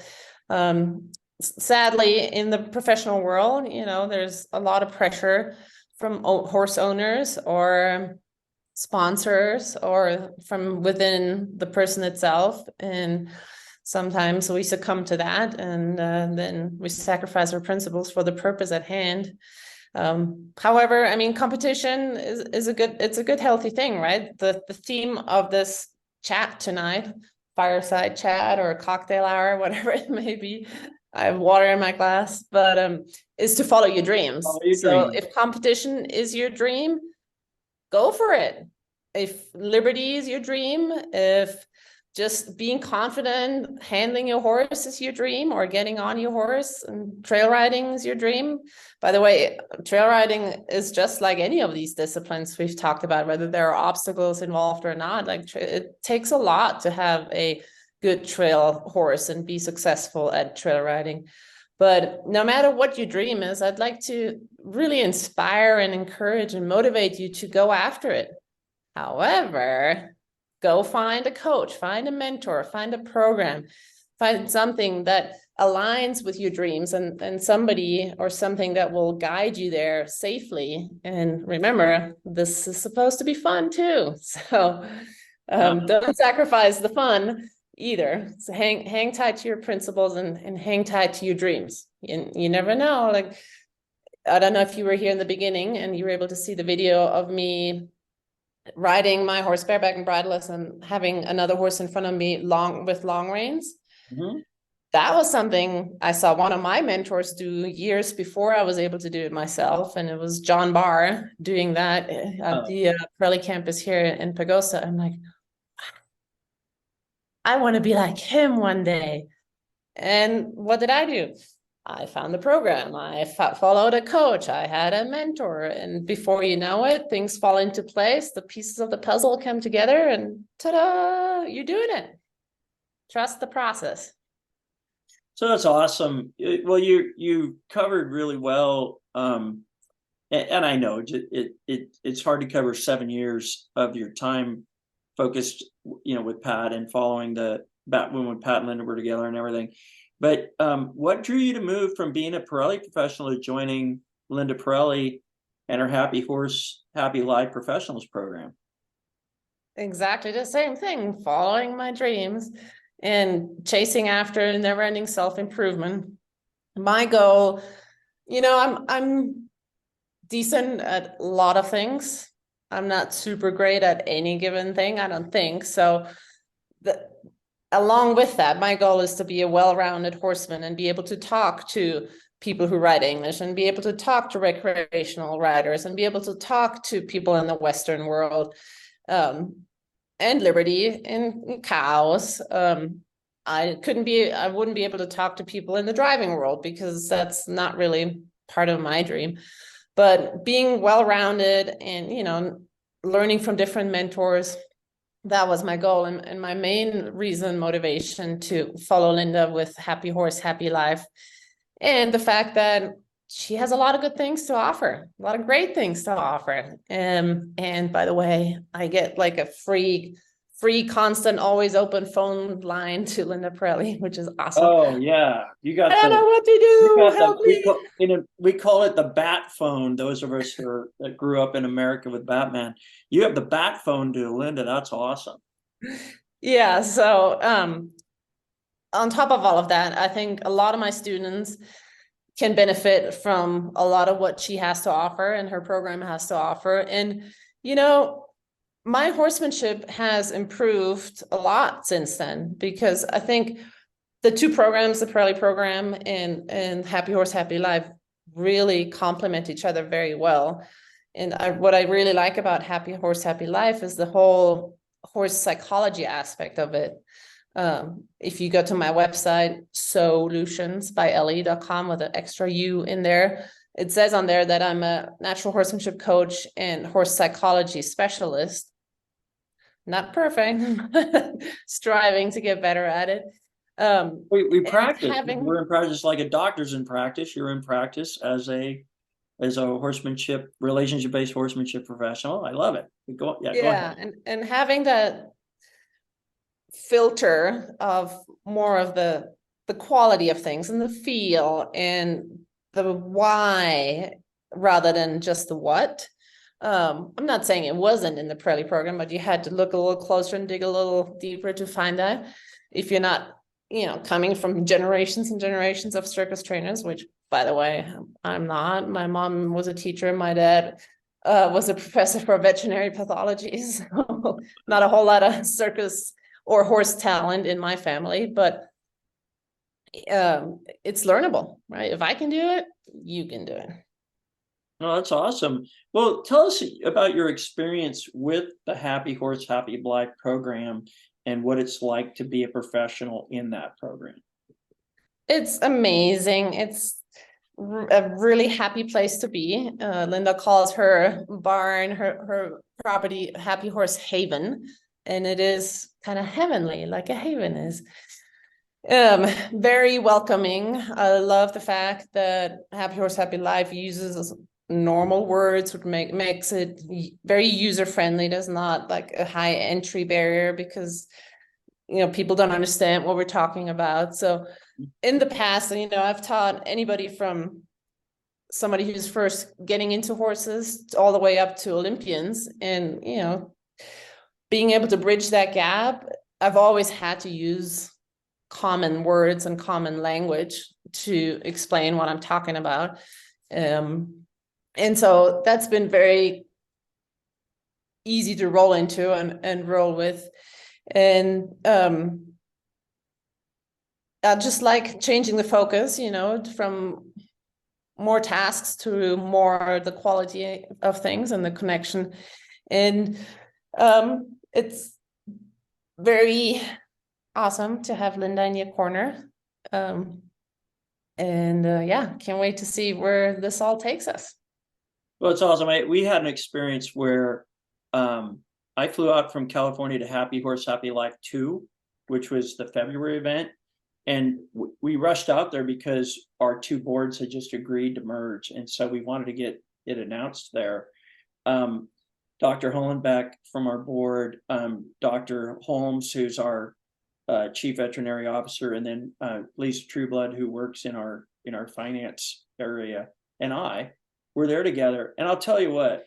sadly, in the professional world, you know, there's a lot of pressure from horse owners or sponsors or from within the person itself, and sometimes we succumb to that, and then we sacrifice our principles for the purpose at hand. However, I mean, competition is a good healthy thing, right? The theme of this chat tonight, fireside chat or cocktail hour, whatever it may be, I have water in my glass, but is to follow your dreams. So if competition is your dream, go for it. If liberty is your dream, if just being confident, handling your horse is your dream, or getting on your horse and trail riding is your dream. By the way, trail riding is just like any of these disciplines we've talked about, whether there are obstacles involved or not. Like it takes a lot to have a good trail horse and be successful at trail riding. But no matter what your dream is, I'd like to really inspire and encourage and motivate you to go after it. However, go find a coach, find a mentor, find a program, find something that aligns with your dreams and somebody or something that will guide you there safely. And remember, this is supposed to be fun too. So don't sacrifice the fun either. So hang tight to your principles and hang tight to your dreams. You never know. Like, I don't know if you were here in the beginning and you were able to see the video of me riding my horse bareback and bridleless and having another horse in front of me with long reins. Mm-hmm. That was something I saw one of my mentors do years before I was able to do it myself. And it was John Barr doing that at the Parelli campus here in Pagosa. I'm like, I want to be like him one day. And what did I do? I found the program. I followed a coach. I had a mentor. And before you know it, things fall into place. The pieces of the puzzle come together and ta-da, you're doing it. Trust the process. So that's awesome. Well, you covered really well. And I know it's hard to cover 7 years of your time focused, you know, with Pat and following when Pat and Linda were together and everything. But what drew you to move from being a Parelli professional to joining Linda Parelli and her Happy Horse, Happy Life Professionals program? Exactly the same thing, following my dreams and chasing after never-ending self-improvement. My goal, you know, I'm decent at a lot of things. I'm not super great at any given thing, I don't think. So along with that, my goal is to be a well-rounded horseman and be able to talk to people who ride English and be able to talk to recreational riders and be able to talk to people in the Western world and liberty and cows. I wouldn't be able to talk to people in the driving world because that's not really part of my dream. But being well-rounded and, you know, learning from different mentors, that was my goal and my main motivation to follow Linda with Happy Horse, Happy Life. And the fact that she has a lot of good things to offer, a lot of great things to offer. And by the way, I get like a free free, constant, always open phone line to Linda Parelli, which is awesome. Oh yeah, you got I don't the know what to you do. got Help the me. we call it the bat phone. Those of us that grew up in America with Batman, you have the bat phone to Linda. That's awesome. Yeah. So on top of all of that, I think a lot of my students can benefit from a lot of what she has to offer and her program has to offer. And, you know, my horsemanship has improved a lot since then, because I think the two programs, the Parelli program and Happy Horse, Happy Life, really complement each other very well. And what I really like about Happy Horse, Happy Life is the whole horse psychology aspect of it. If you go to my website, solutionsbyelli.com with an extra U in there, it says on there that I'm a natural horsemanship coach and horse psychology specialist. Not perfect, striving to get better at it. We practice. Having, We're in practice like a doctor's in practice. You're in practice as a horsemanship, relationship-based horsemanship professional. I love it. Go ahead. and having that filter of more of the quality of things and the feel and the why rather than just the what. I'm not saying it wasn't in the Parelli program, but you had to look a little closer and dig a little deeper to find that. If you're not, you know, coming from generations and generations of circus trainers, which, by the way, I'm not. My mom was a teacher. My dad was a professor for veterinary pathology. So not a whole lot of circus or horse talent in my family, but it's learnable, right? If I can do it, you can do it. Oh, that's awesome. Well, tell us about your experience with the Happy Horse, Happy Life program and what it's like to be a professional in that program. It's amazing. It's a really happy place to be. Linda calls her barn, her property, Happy Horse Haven, and it is kind of heavenly, like a haven is. Very welcoming. I love the fact that Happy Horse, Happy Life uses normal words, which makes it very user-friendly. There's not like a high entry barrier because, you know, people don't understand what we're talking about. So in the past, you know, I've taught anybody from somebody who's first getting into horses all the way up to Olympians, and, you know, being able to bridge that gap, I've always had to use common words and common language to explain what I'm talking about. And so that's been very easy to roll into and roll with. And I just like changing the focus, you know, from more tasks to more the quality of things and the connection. And it's very awesome to have Linda in your corner. Yeah, can't wait to see where this all takes us. Well, it's awesome. We had an experience where I flew out from California to Happy Horse, Happy Life 2, which was the February event. And we rushed out there because our two boards had just agreed to merge. And so we wanted to get it announced there. Dr. Hollenbeck from our board, Dr. Holmes, who's our chief veterinary officer, and then Lisa Trueblood, who works in our finance area, and I were there together. And I'll tell you what,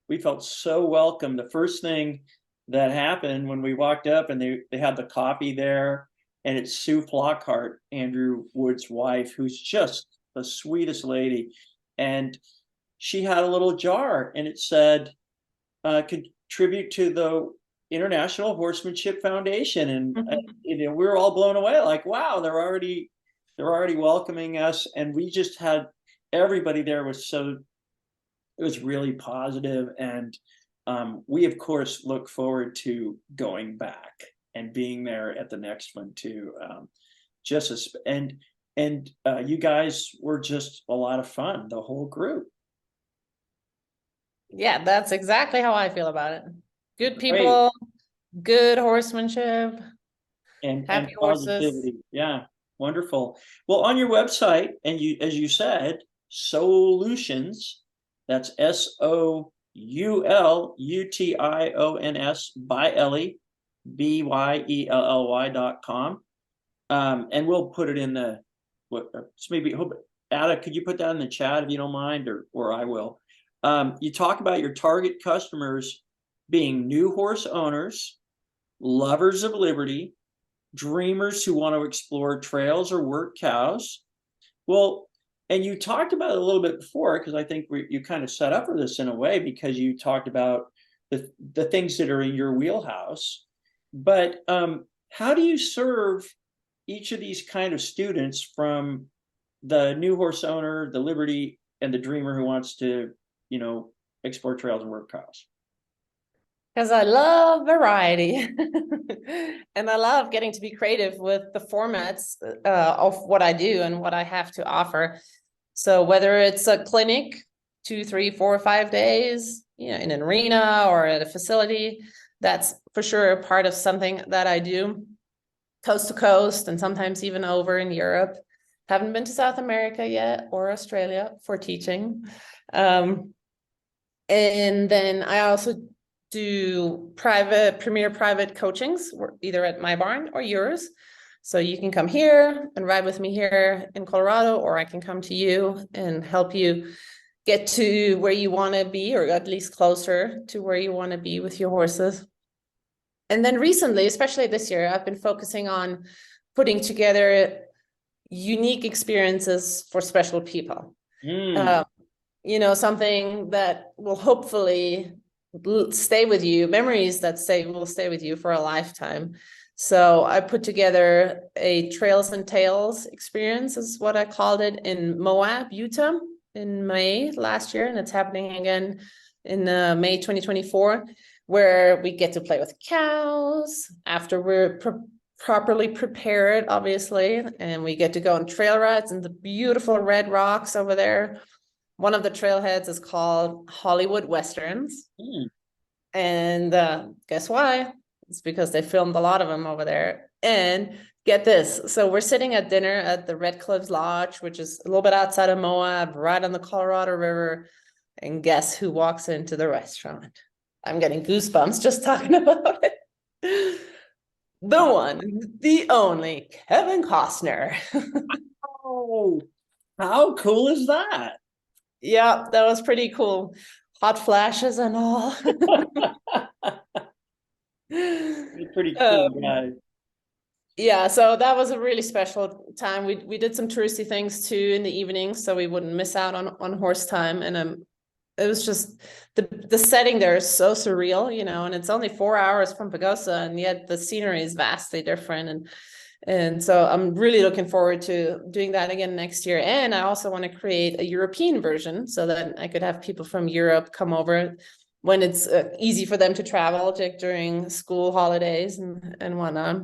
we felt so welcome. The first thing that happened when we walked up and they had the coffee there, and it's Sue Flockhart, Andrew Wood's wife, who's just the sweetest lady. And she had a little jar and it said, contribute to the International Horsemanship Foundation. And you know, we were all blown away, like, wow, they're already welcoming us. And we just had, everybody there was it was really positive. And we of course look forward to going back and being there at the next one too. You guys were just a lot of fun, the whole group. Yeah, that's exactly how I feel about it. Good people, good horsemanship, and happy positivity. horses. Yeah, wonderful. Well, on your website, and as you said, Solutions, that's SOULUTIONS by Elli, BYELLY.com. And we'll put it in the, maybe, Ada, could you put that in the chat if you don't mind, or I will. You talk about your target customers being new horse owners, lovers of liberty, dreamers who want to explore trails or work cows. Well, and you talked about it a little bit before, because I think you kind of set up for this in a way, because you talked about the things that are in your wheelhouse. But how do you serve each of these kind of students, from the new horse owner, the liberty, and the dreamer who wants to, explore trails and work cows? Because I love variety and I love getting to be creative with the formats of what I do and what I have to offer. So whether it's a clinic, 2, 3, 4, 5 days, in an arena or at a facility, that's for sure a part of something that I do coast to coast, and sometimes even over in Europe. Haven't been to South America yet, or Australia, for teaching. And then I also do premier private coachings, either at my barn or yours. So you can come here and ride with me here in Colorado, or I can come to you and help you get to where you want to be, or at least closer to where you want to be with your horses. And then recently, especially this year, I've been focusing on putting together unique experiences for special people. Something that will hopefully stay with you, memories that will stay with you for a lifetime. So I put together a Trails and Tales experience, is what I called it, in Moab, Utah, in May last year, and it's happening again in May 2024, where we get to play with cows after we're properly prepared, obviously, and we get to go on trail rides in the beautiful red rocks over there. One of the trailheads is called Hollywood Westerns. And guess why? It's because they filmed a lot of them over there. And get this, so we're sitting at dinner at the Red Cliffs Lodge, which is a little bit outside of Moab, right on the Colorado River. And guess who walks into the restaurant? I'm getting goosebumps just talking about it. The one, the only, Kevin Costner. Oh, how cool is that? Yeah, that was pretty cool. Hot flashes and all. Pretty cool guy. Yeah, so that was a really special time. We did some touristy things too in the evening, so we wouldn't miss out on horse time. And it was just the setting there is so surreal, and it's only 4 hours from Pagosa, and yet the scenery is vastly different. And so I'm really looking forward to doing that again next year. And I also want to create a European version so that I could have people from Europe come over when it's easy for them to travel during school holidays and whatnot.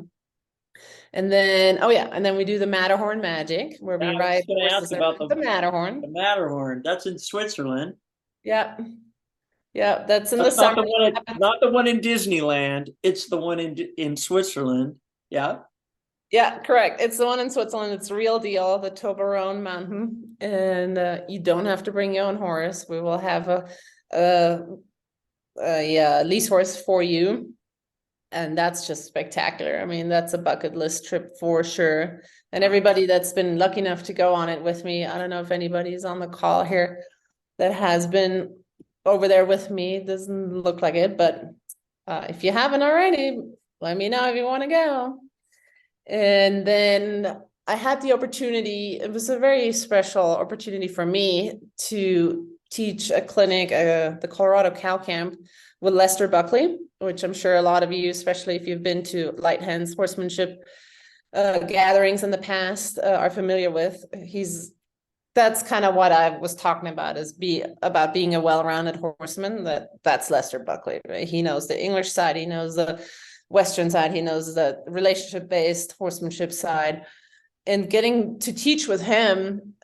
And then, and then we do the Matterhorn Magic, where we ride horses about the Matterhorn. The Matterhorn, that's in Switzerland. Yeah, that's in the summer. Not the one in Disneyland. It's the one in Switzerland. Yeah. Yeah, correct. It's the one in Switzerland. It's the real deal, the Toblerone Mountain, and you don't have to bring your own horse. We will have a lease horse for you, and that's just spectacular. I mean, that's a bucket list trip for sure. And everybody that's been lucky enough to go on it with me, I don't know if anybody's on the call here that has been over there with me. It doesn't look like it, but if you haven't already, let me know if you want to go. And then I had the opportunity, it was a very special opportunity for me to teach a clinic, the Colorado Cow Camp, with Lester Buckley, which I'm sure a lot of you, especially if you've been to Light Hands horsemanship gatherings in the past, are familiar with. That's kind of what I was talking about, is about being a well-rounded horseman. That's Lester Buckley, right? He knows the English side, he knows the Western side, he knows the relationship-based horsemanship side. And getting to teach with him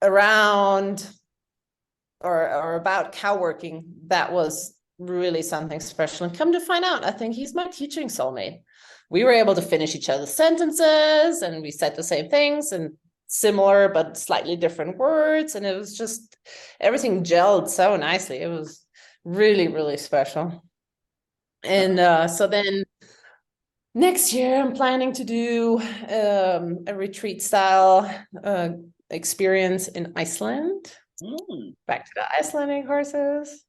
around or about cow working, that was really something special. And come to find out, I think he's my teaching soulmate. We were able to finish each other's sentences, and we said the same things and similar but slightly different words, and it was just, everything gelled so nicely. It was really, really special. And so then Next year, I'm planning to do a retreat style experience in Iceland. Back to the Icelandic horses.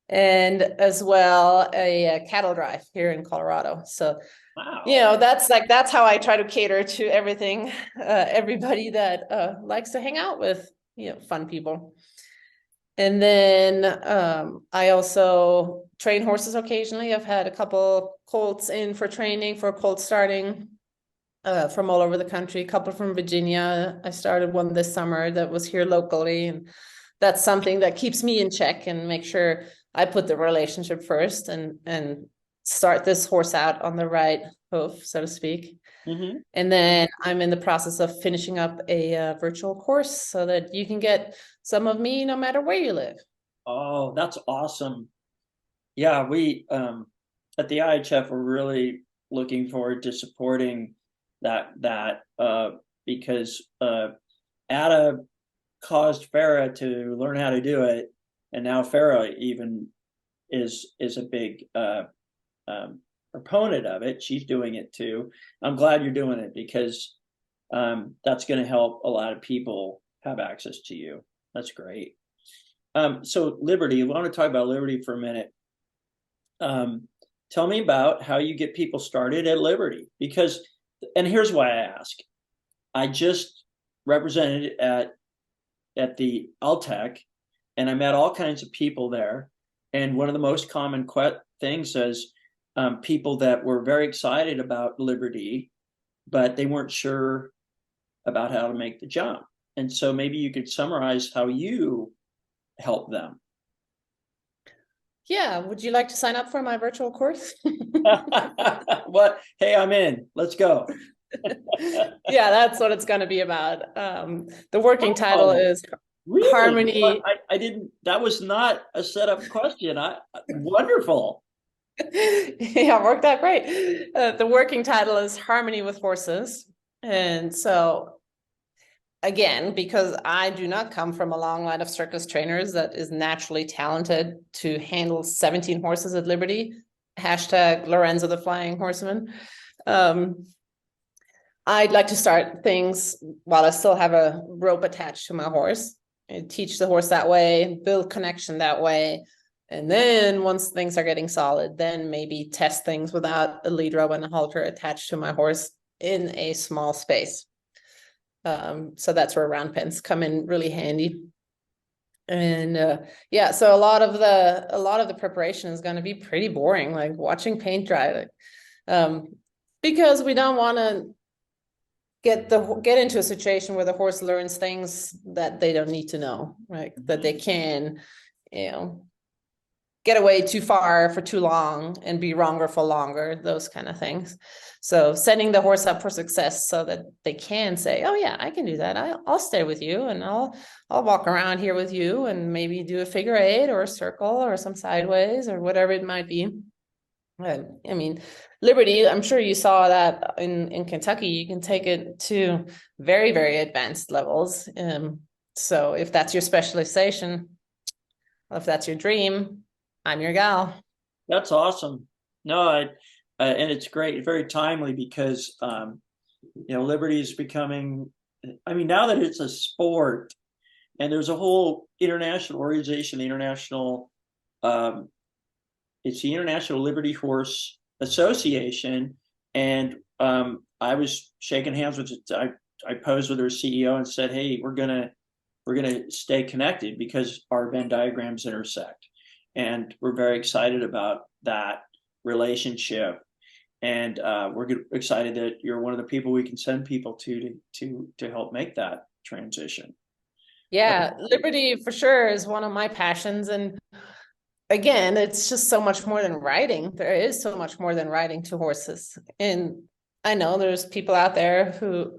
And as well, a cattle drive here in Colorado. So, Wow. that's how I try to cater to everything, everybody that likes to hang out with, fun people. And then I also train horses occasionally. I've had a couple colts in for training for colt starting from all over the country, a couple from Virginia. I started one this summer that was here locally. And that's something that keeps me in check and make sure I put the relationship first and start this horse out on the right hoof, so to speak. Mm-hmm. And then I'm in the process of finishing up a virtual course so that you can get some of me no matter where you live. Oh, that's awesome. Yeah, we at the IHF are really looking forward to supporting that because Ada caused Farah to learn how to do it, and now Farah even is a big proponent of it. She's doing it too. I'm glad you're doing it because that's going to help a lot of people have access to you. That's great. So Liberty, I want to talk about Liberty for a minute. Tell me about how you get people started at Liberty, because, and here's why I ask. I just represented at the LTEC, and I met all kinds of people there. And one of the most common things is people that were very excited about Liberty, but they weren't sure about how to make the jump. And so maybe you could summarize how you help them. Yeah, would you like to sign up for my virtual course? What? Hey, I'm in. Let's go. Yeah, that's what it's going to be about. The working title is really? Harmony. I didn't, that was not a setup question. Wonderful. Yeah, it worked out great. The working title is Harmony with Horses. And so, again, because I do not come from a long line of circus trainers that is naturally talented to handle 17 horses at Liberty, hashtag Lorenzo the Flying Horseman. I'd like to start things while I still have a rope attached to my horse and teach the horse that way, build connection that way. And then once things are getting solid, then maybe test things without a lead rope and a halter attached to my horse in a small space. So that's where round pens come in really handy. And yeah, so a lot of the preparation is going to be pretty boring, like watching paint dry, because we don't want to get into a situation where the horse learns things that they don't need to know, right? That they can, get away too far for too long and be wronger for longer, those kind of things. So setting the horse up for success so that they can say, oh yeah, I can do that. I'll stay with you and I'll walk around here with you and maybe do a figure eight or a circle or some sideways or whatever it might be. I mean, Liberty, I'm sure you saw that in Kentucky, you can take it to very, very advanced levels. So if that's your specialization, if that's your dream, I'm your gal. That's awesome. No, and it's great, very timely because, Liberty is becoming, now that it's a sport and there's a whole international organization, it's the International Liberty Horse Association. And I was shaking hands with I posed with their CEO and said, hey, we're gonna stay connected because our Venn diagrams intersect. And we're very excited about that relationship. And we're excited that you're one of the people we can send people to help make that transition. Yeah, Liberty for sure is one of my passions. And again, it's just so much more than riding. There is so much more than riding to horses. And I know there's people out there who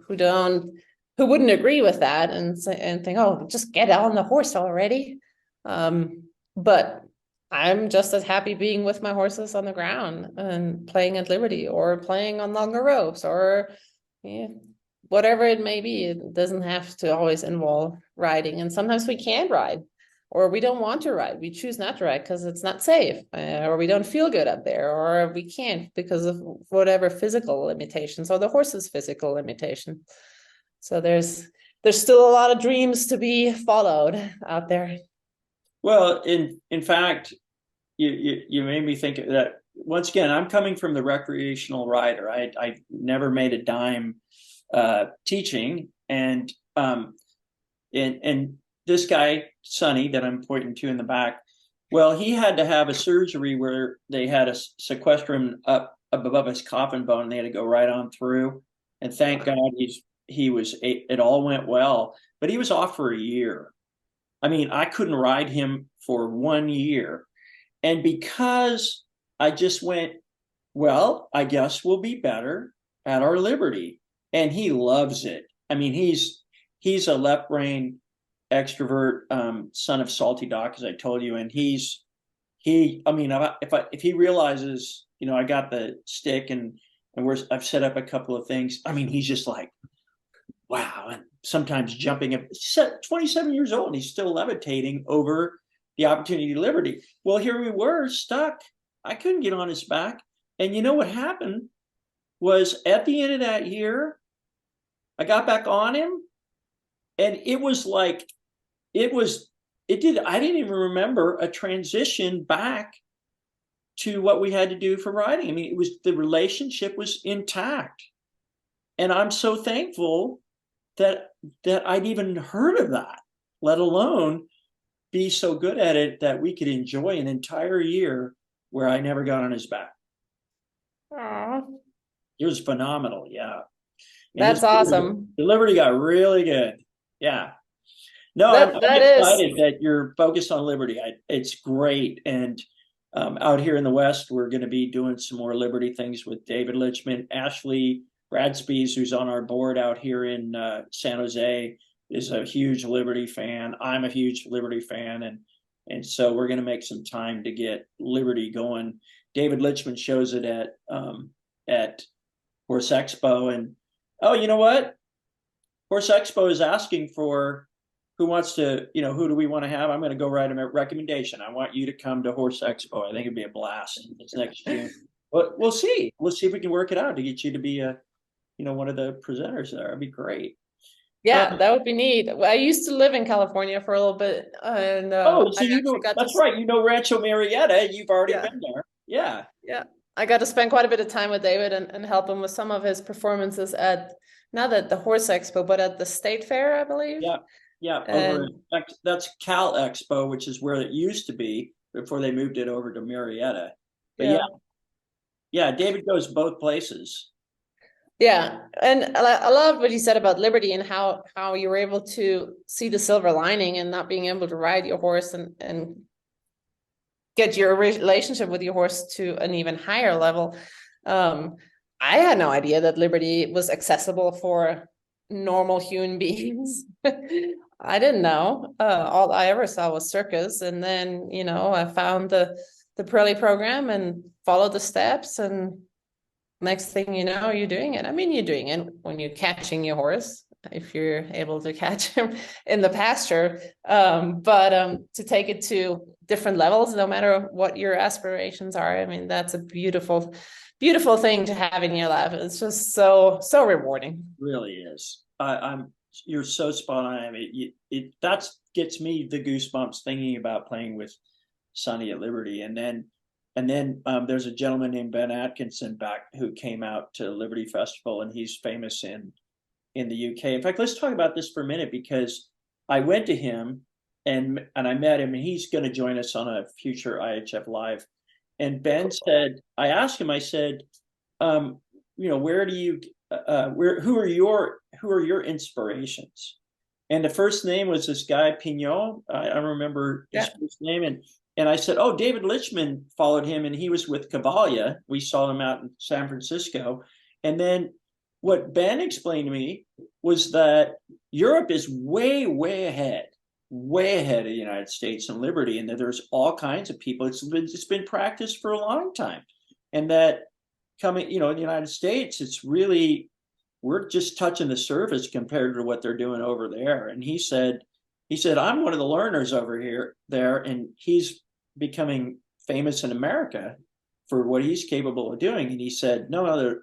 wouldn't agree with that and think, oh, just get on the horse already. But I'm just as happy being with my horses on the ground and playing at Liberty or playing on longer ropes or whatever it may be. It doesn't have to always involve riding. And sometimes we can't ride or we don't want to ride. We choose not to ride because it's not safe, or we don't feel good up there, or we can't because of whatever physical limitations or the horse's physical limitation. So there's still a lot of dreams to be followed out there. Well, in fact, you made me think that once again, I'm coming from the recreational rider. I never made a dime teaching, and this guy Sonny that I'm pointing to in the back, well, he had to have a surgery where they had to sequester him up above his coffin bone, and they had to go right on through. And thank God it all went well, but he was off for a year. I mean, I couldn't ride him for 1 year. And because I just went, well, I guess we'll be better at our Liberty. And he loves it. I mean, he's a left brain extrovert, son of Salty Doc, as I told you. And if he realizes, I got the stick and I've set up a couple of things. I mean, he's just like, wow. And sometimes jumping up, 27 years old, and he's still levitating over the opportunity to Liberty. Well, here we were stuck. I couldn't get on his back. And you know what happened was at the end of that year, I got back on him, and it was like, I didn't even remember a transition back to what we had to do for riding. I mean, the relationship was intact. And I'm so thankful that I'd even heard of that, let alone be so good at it that we could enjoy an entire year where I never got on his back. Aww. It was phenomenal. Yeah. That's awesome. The Liberty got really good. Yeah. No, I'm excited that you're focused on Liberty. It's great. And out here in the West, we're going to be doing some more Liberty things with David Lichman. Ashley Bradspees, who's on our board out here in San Jose, is a huge Liberty fan. I'm a huge Liberty fan. And so we're going to make some time to get Liberty going. David Lichman shows it at Horse Expo. And, oh, you know what? Horse Expo is asking for who wants to, who do we want to have? I'm going to go write a recommendation. I want you to come to Horse Expo. I think it'd be a blast. It's next June. But we'll see. We'll see if we can work it out to get you to be one of the presenters there. It'd be great. Yeah, that would be neat. I used to live in California for a little bit. And that's right. Rancho Marietta. You've already been there. Yeah. Yeah. I got to spend quite a bit of time with David and help him with some of his performances not at the Horse Expo, but at the State Fair, I believe. Yeah. Yeah. That's Cal Expo, which is where it used to be before they moved it over to Marietta. But yeah, David goes both places. Yeah. And I love what you said about Liberty and how you were able to see the silver lining and not being able to ride your horse and get your relationship with your horse to an even higher level. I had no idea that Liberty was accessible for normal human beings. I didn't know. All I ever saw was circus. And then, I found the Parelli program and followed the steps, and next thing you know, you're doing it. I mean, you're doing it when you're catching your horse, if you're able to catch him in the pasture. But to take it to different levels, no matter what your aspirations are, I mean, that's a beautiful, beautiful thing to have in your life. It's just so rewarding. It really is. You're so spot on. I mean, that gets me the goosebumps thinking about playing with Sonny at Liberty. And then there's a gentleman named Ben Atkinson who came out to Liberty Festival, and he's famous in the UK. In fact, let's talk about this for a minute, because I went to him and I met him, and he's going to join us on a future IHF Live. And Ben said, I asked him, I said, where do you, who are your inspirations? And the first name was this guy Pignon. I don't remember his first name. And I said, oh, David Lichman followed him, and he was with Cavalia. We saw him out in San Francisco. And then what Ben explained to me was that Europe is way, way ahead of the United States in Liberty, and that there's all kinds of people. It's been practiced for a long time. And that coming, in the United States, it's really, we're just touching the surface compared to what they're doing over there. And he said he said, I'm one of the learners over there, and he's becoming famous in America for what he's capable of doing. And he said, no other,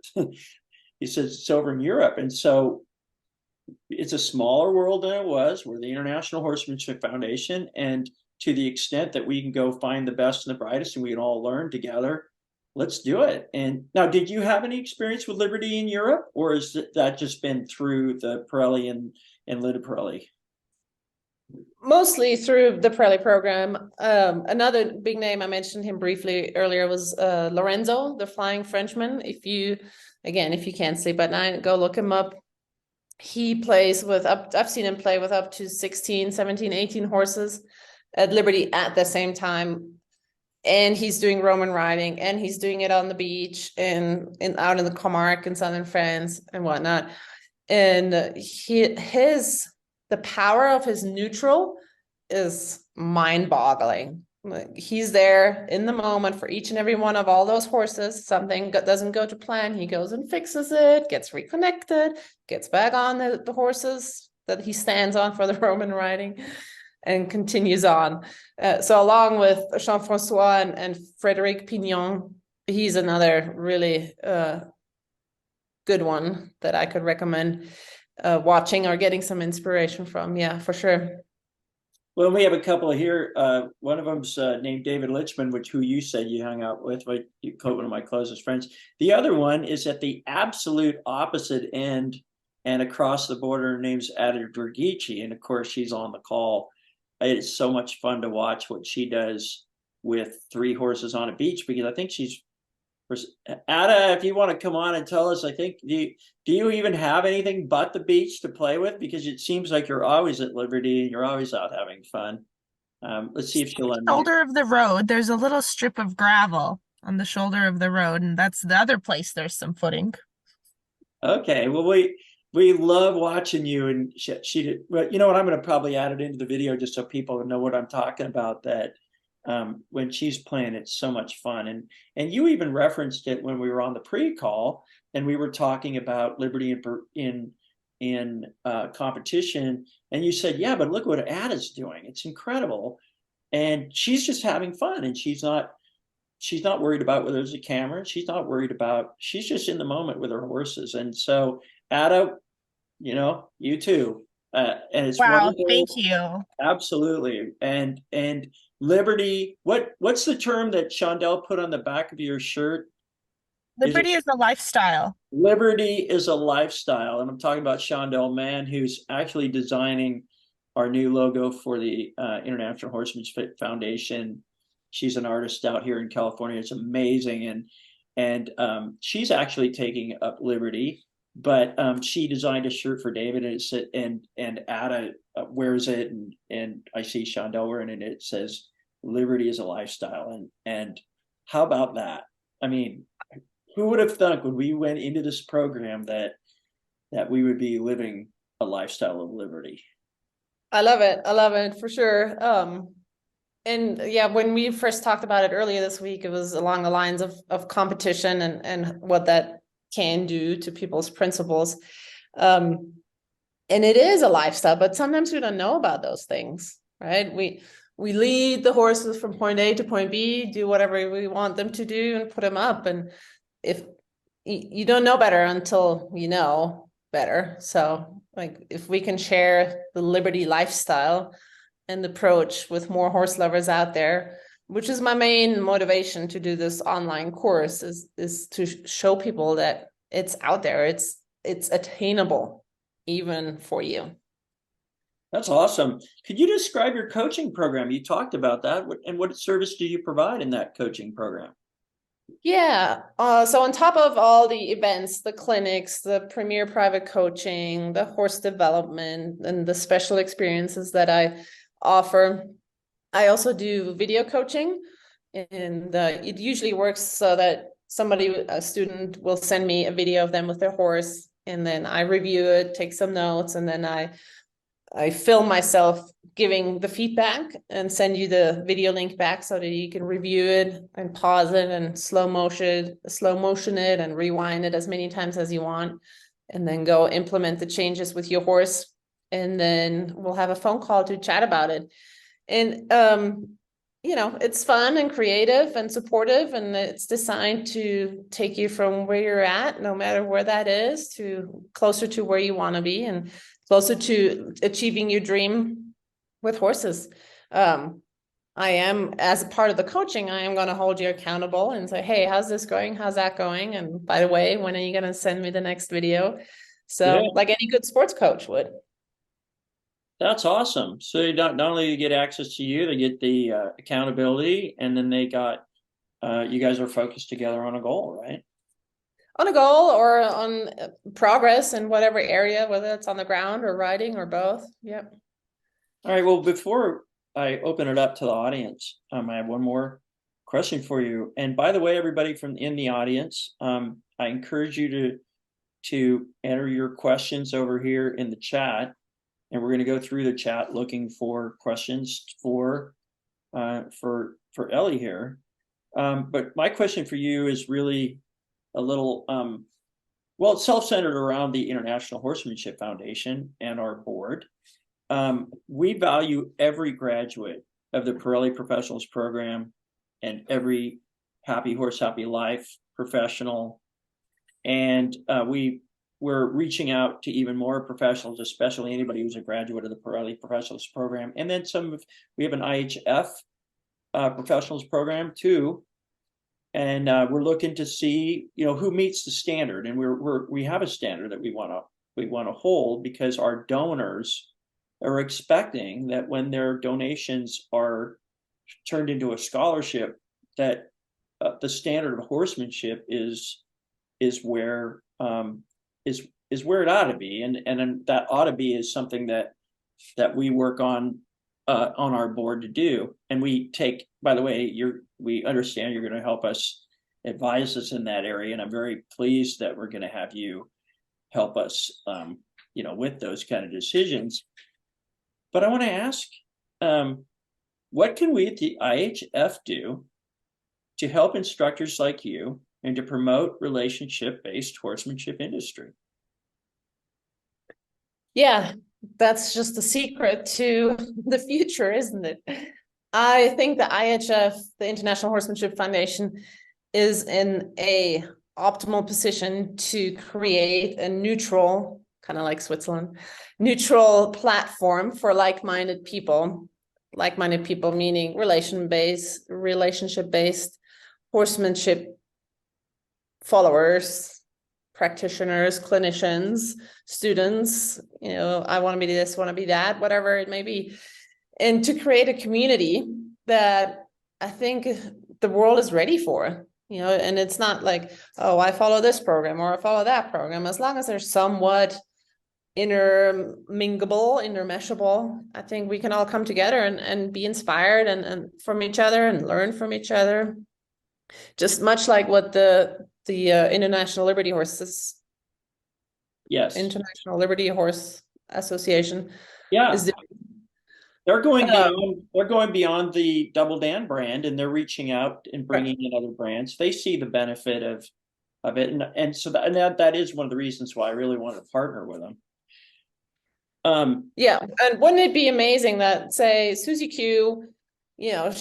he says it's over in Europe. And so it's a smaller world than it was. We're the International Horsemanship Foundation. And to the extent that we can go find the best and the brightest and we can all learn together, let's do it. And now, did you have any experience with Liberty in Europe, or has that just been through the Parelli and Linda Parelli? Mostly through the Parelli program. Another big name, I mentioned him briefly earlier, was Lorenzo, the Flying Frenchman. If you can't sleep at night, go look him up. He plays with I've seen him play with up to 16, 17, 18 horses at Liberty at the same time. And he's doing Roman riding, and he's doing it on the beach and out in the Camargue in southern France and whatnot. And the power of his neutral is mind-boggling. Like, he's there in the moment for each and every one of all those horses. Something doesn't go to plan, he goes and fixes it, gets reconnected, gets back on the horses that he stands on for the Roman riding, and continues on. So along with Jean-François and Frédéric Pignon, he's another really good one that I could recommend watching or getting some inspiration from. Yeah, for sure. Well, we have a couple here. One of them's named David Lichman, who you said you hung out with, one of my closest friends. The other one is at the absolute opposite end and across the border. Her name's Ada Dragici, and of course she's on the call. It's so much fun to watch what she does with 3 horses on a beach, because I think she's, Ada, if you want to come on and tell us, I think, do you even have anything but the beach to play with? Because it seems like you're always at Liberty and you're always out having fun. Let's see if she'll unmute. Shoulder of the road, there's a little strip of gravel on the shoulder of the road, and that's the other place there's some footing. Okay, well, we love watching you, and she did. Well, you know what? I'm going to probably add it into the video just so people know what I'm talking about. That when she's playing, it's so much fun, and you even referenced it when we were on the pre-call, and we were talking about Liberty in competition, and you said, "Yeah, but look what Ada's doing. It's incredible," and she's just having fun, and she's not worried about whether there's a camera. She's not worried about. She's just in the moment with her horses, and so. Ada, you too, and it's wow. Wonderful. Thank you. Absolutely, and Liberty. What's the term that Shondell put on the back of your shirt? Liberty is a lifestyle. Liberty is a lifestyle, and I'm talking about Shondell Mann, who's actually designing our new logo for the International Horsemanship Foundation. She's an artist out here in California. It's amazing, and she's actually taking up Liberty. But she designed a shirt for David, and Ada wears it, and I see Shondell wearing it. It says "Liberty is a lifestyle," and how about that? I mean, who would have thunk when we went into this program that we would be living a lifestyle of liberty? I love it for sure. And yeah, when we first talked about it earlier this week, it was along the lines of competition and what that can do to people's principles. And it is a lifestyle, but sometimes we don't know about those things, right? We lead the horses from point A to point B, do whatever we want them to do and put them up. And if you don't know better until you know better. So like, if we can share the Liberty lifestyle and approach with more horse lovers out there, which is my main motivation to do this online course, is to show people that it's out there, it's attainable even for you. That's awesome. Could you describe your coaching program? You talked about that, and what service do you provide in that coaching program? Yeah, so on top of all the events, the clinics, the premier private coaching, the horse development, and the special experiences that I offer, I also do video coaching, and it usually works so that a student will send me a video of them with their horse, and then I review it, take some notes, and then I film myself giving the feedback and send you the video link back so that you can review it and pause it and slow motion it and rewind it as many times as you want, and then go implement the changes with your horse. and then we'll have a phone call to chat about it. And you know, it's fun and creative and supportive, and it's designed to take you from where you're at, no matter where that is, to closer to where you want to be and closer to achieving your dream with horses. I am, as a part of the coaching, I am going to hold you accountable and say, hey, how's this going? How's that going? And by the way, when are you going to send me the next video? So like any good sports coach would. That's awesome. So you not only you get access to you, they get the accountability, and then they got, you guys are focused together on a goal, right? On a goal or on progress in whatever area, whether it's on the ground or riding or both. Yep. All right. Well, before I open it up to the audience, I have one more question for you. And by the way, everybody from in the audience, I encourage you to enter your questions over here in the chat, and we're going to go through the chat looking for questions for Elli here. But my question for you is really a little, well, it's self-centered around the International Horsemanship Foundation and our board. We value every graduate of the Parelli Professionals Program and every Happy Horse, Happy Life professional. And we're reaching out to even more professionals, especially anybody who's a graduate of the Parelli Professionals Program. And then we have an IHF Professionals Program too. And we're looking to see, you know, who meets the standard. And we have a standard that we want to hold, because our donors are expecting that when their donations are turned into a scholarship, that the standard of horsemanship is where it ought to be, and that ought to be is something that we work on our board to do. And we take, by the way, we understand you're going to help us, advise us in that area, and I'm very pleased that we're going to have you help us, you know, with those kind of decisions. But I want to ask, what can we at the IHF do to help instructors like you and to promote relationship-based horsemanship industry? Yeah, that's just the secret to the future, isn't it? I think the IHF, the International Horsemanship Foundation, is in a optimal position to create a neutral, kind of like Switzerland, neutral platform for like-minded people. Like-minded people meaning relationship-based horsemanship followers, practitioners, clinicians, students, you know, I want to be this, want to be that, whatever it may be. And to create a community that I think the world is ready for, you know, and it's not like, oh, I follow this program or I follow that program. As long as they're somewhat intermeshable, I think we can all come together and be inspired and from each other and learn from each other. Just much like what the International Liberty Horses, Yes, International Liberty Horse Association, yeah, is they're going beyond the Double Dan brand, and they're reaching out and bringing in other brands. They see the benefit of it, and so that is one of the reasons why I really wanted to partner with them. Yeah, and wouldn't it be amazing that, say, Susie Q, you know,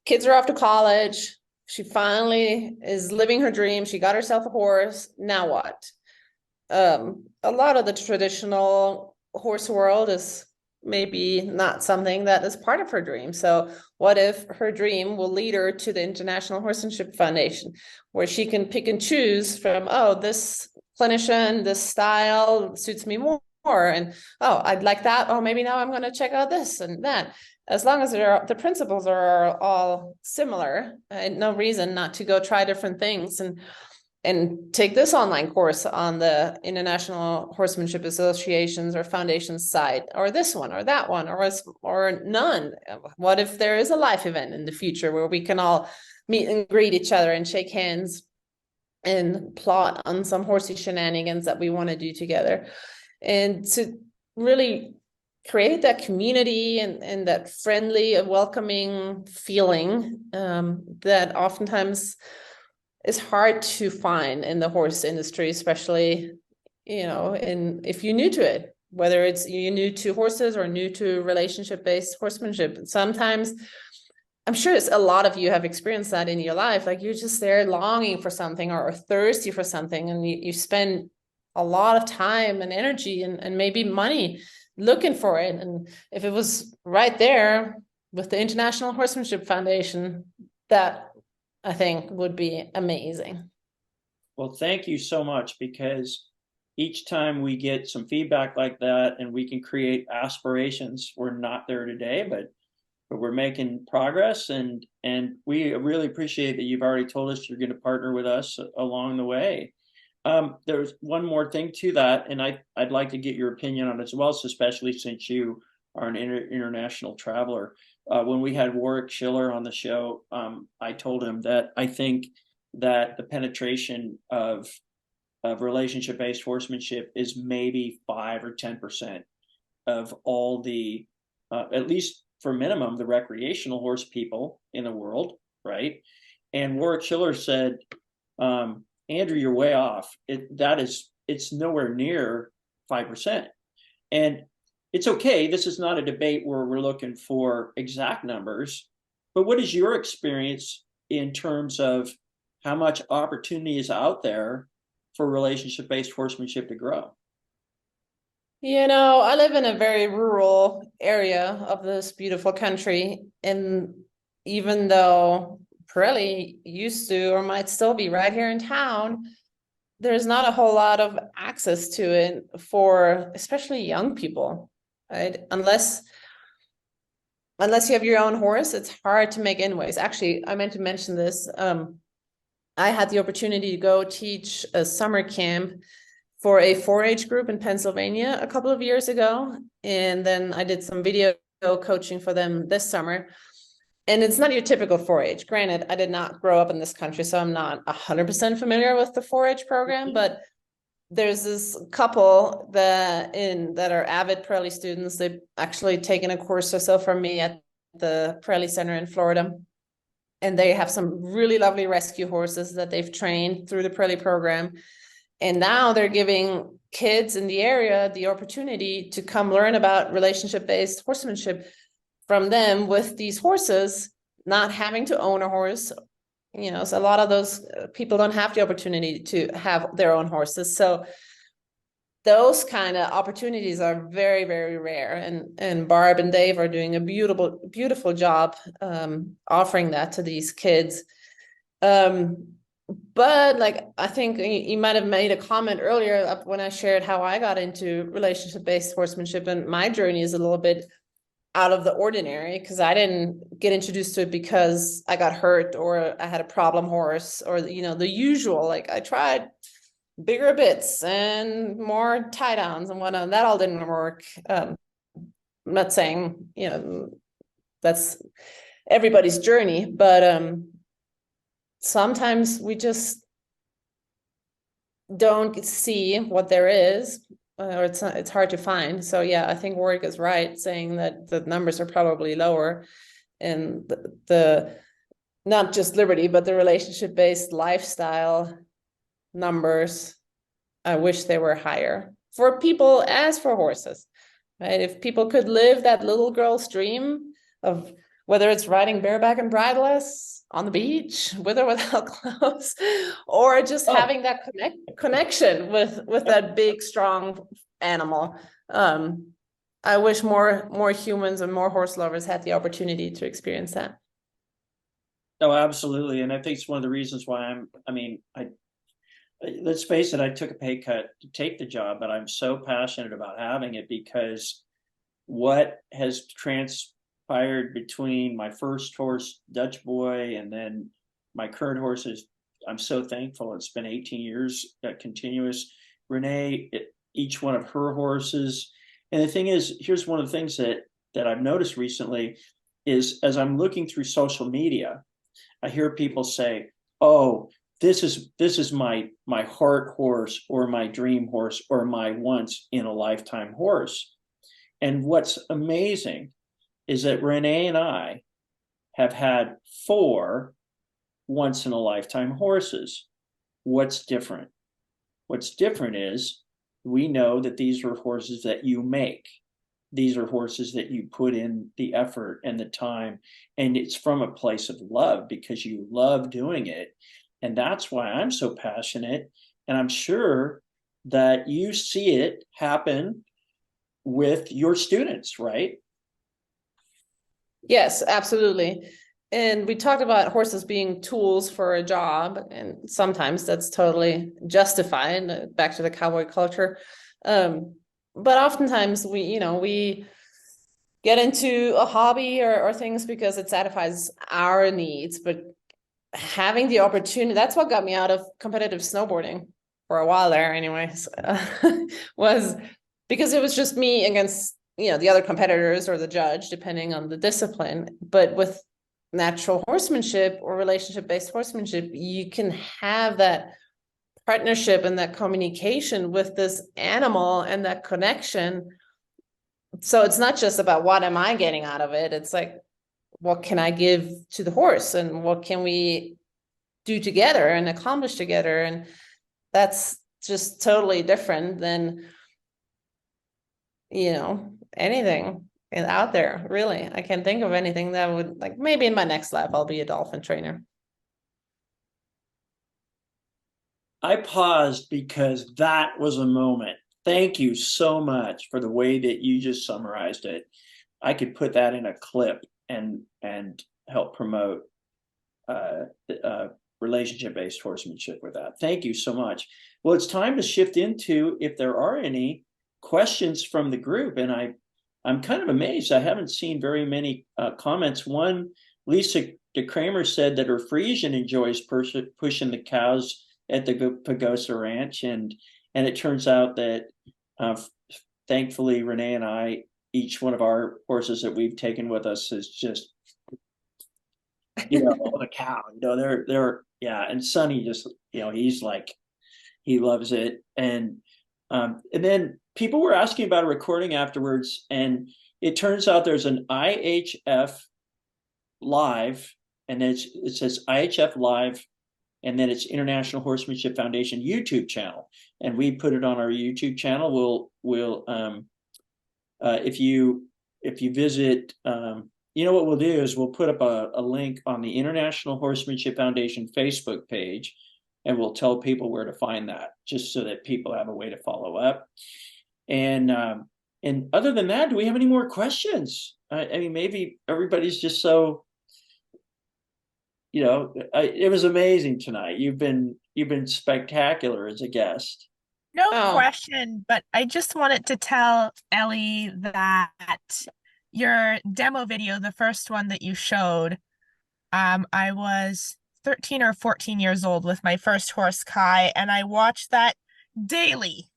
kids are off to college. She finally is living her dream. She got herself a horse. Now what? A lot of the traditional horse world is maybe not something that is part of her dream. So what if her dream will lead her to the International Horsemanship Foundation, where she can pick and choose from, oh, this clinician, this style suits me more, and oh, I'd like that. Oh, maybe now I'm going to check out this and that. As long as the principles are all similar, no reason not to go try different things and take this online course on the International Horsemanship Associations or Foundations side, or this one or that one, or none. What if there is a life event in the future where we can all meet and greet each other and shake hands and plot on some horsey shenanigans that we want to do together, and to really create that community and that friendly, welcoming feeling that oftentimes is hard to find in the horse industry, especially, you know, if you're new to it. whether it's you're new to horses or new to relationship-based horsemanship. Sometimes, I'm sure a lot of you have experienced that in your life, like you're just there longing for something or thirsty for something, and you spend a lot of time and energy and maybe money looking for it. And if it was right there with the International Horsemanship Foundation, that I think would be amazing. Well, thank you so much, because each time we get some feedback like that and we can create aspirations, we're not there today, but we're making progress, and we really appreciate that you've already told us you're going to partner with us along the way. There's one more thing to that, and I'd like to get your opinion on it as well, so especially since you are an international traveler. When we had Warwick Schiller on the show, I told him that I think that the penetration of relationship-based horsemanship is maybe 5 or 10% of all the, at least for minimum, the recreational horse people in the world, right? And Warwick Schiller said, Andrew, you're way off. It's nowhere near 5%. And it's okay. This is not a debate where we're looking for exact numbers, but what is your experience in terms of how much opportunity is out there for relationship-based horsemanship to grow? You know, I live in a very rural area of this beautiful country, and even though Parelli used to or might still be right here in town, there's not a whole lot of access to it for especially young people, right? Unless you have your own horse, it's hard to make inways. Actually, I meant to mention this. I had the opportunity to go teach a summer camp for a 4-H group in Pennsylvania a couple of years ago. And then I did some video coaching for them this summer. And it's not your typical 4-H. Granted, I did not grow up in this country, so I'm not 100% familiar with the 4-H program, but there's this couple that are avid Parelli students. They've actually taken a course or so from me at the Parelli Center in Florida. And they have some really lovely rescue horses that they've trained through the Parelli program. And now they're giving kids in the area the opportunity to come learn about relationship-based horsemanship from them with these horses, not having to own a horse. You know, so a lot of those people don't have the opportunity to have their own horses. So those kind of opportunities are very, very rare. And Barb and Dave are doing a beautiful, beautiful job offering that to these kids. But like, I think you might have made a comment earlier when I shared how I got into relationship-based horsemanship, and my journey is a little bit out of the ordinary because I didn't get introduced to it because I got hurt or I had a problem horse or, you know, the usual. Like I tried bigger bits and more tie downs and whatnot. That all didn't work. I'm not saying, you know, that's everybody's journey, but sometimes we just don't see what there is, or it's hard to find. So yeah, I think Warwick is right saying that the numbers are probably lower, and the not just Liberty, but the relationship-based lifestyle numbers, I wish they were higher for people as for horses, right? If people could live that little girl's dream of whether it's riding bareback and bridleless on the beach, with or without clothes, or just having that connection with that big, strong animal. I wish more humans and more horse lovers had the opportunity to experience that. Oh, absolutely. And I think it's one of the reasons why let's face it, I took a pay cut to take the job, but I'm so passionate about having it because what has transpired between my first horse, Dutch Boy, and then my current horses, I'm so thankful. It's been 18 years continuous. Renee, each one of her horses. And the thing is, here's one of the things that I've noticed recently is as I'm looking through social media, I hear people say, oh, this is my heart horse or my dream horse or my once in a lifetime horse. And what's amazing is that Renee and I have had 4 once in a lifetime horses. What's different? What's different is we know that these are horses that you make. These are horses that you put in the effort and the time, and it's from a place of love because you love doing it. And that's why I'm so passionate. And I'm sure that you see it happen with your students, right? Yes, absolutely. And we talked about horses being tools for a job, and sometimes that's totally justified, back to the cowboy culture. But oftentimes we get into a hobby or things because it satisfies our needs. But having the opportunity, that's what got me out of competitive snowboarding for a while there anyways, was because it was just me against the other competitors or the judge, depending on the discipline. But with natural horsemanship or relationship-based horsemanship, you can have that partnership and that communication with this animal and that connection. So it's not just about what am I getting out of it, it's like, what can I give to the horse and what can we do together and accomplish together? And that's just totally different than anything out there, really. I can't think of anything that would, like, maybe in my next life I'll be a dolphin trainer. I paused because that was a moment. Thank you so much for the way that you just summarized it. I could put that in a clip and help promote relationship-based horsemanship with that. Thank you so much. Well, it's time to shift into if there are any questions from the group, and I'm kind of amazed. I haven't seen very many comments. One, Lisa DeKramer said that her Friesian enjoys pushing the cows at the Pagosa Ranch, and it turns out that thankfully Renee and I, each one of our horses that we've taken with us is just the cow. They're yeah. And Sonny just he's like, he loves it, and then people were asking about a recording afterwards, and it turns out there's an IHF live, and it says IHF live, and then it's International Horsemanship Foundation YouTube channel, and we put it on our YouTube channel. We'll if you visit, what we'll do is we'll put up a link on the International Horsemanship Foundation Facebook page, and we'll tell people where to find that, just so that people have a way to follow up. And other than that, do we have any more questions? I mean, maybe everybody's just so, it was amazing tonight. You've been spectacular as a guest. No question, but I just wanted to tell Elli that your demo video, the first one that you showed, I was 13 or 14 years old with my first horse, Kai, and I watched that daily.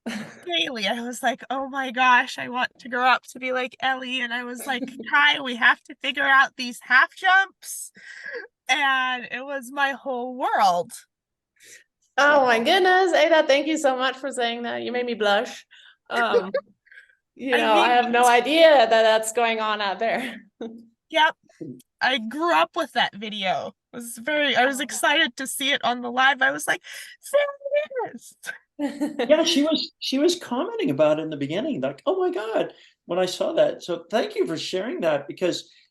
I was like, oh my gosh, I want to grow up to be like Elli. And I was like, Kai, we have to figure out these half jumps. And it was my whole world. Oh my goodness, Ada, thank you so much for saying that. You made me blush. I have no idea that that's going on out there. Yep. I grew up with that video. I was excited to see it on the live. I was like, there it is. Yeah, she was commenting about it in the beginning, like, oh my God, when I saw that. So thank you for sharing that,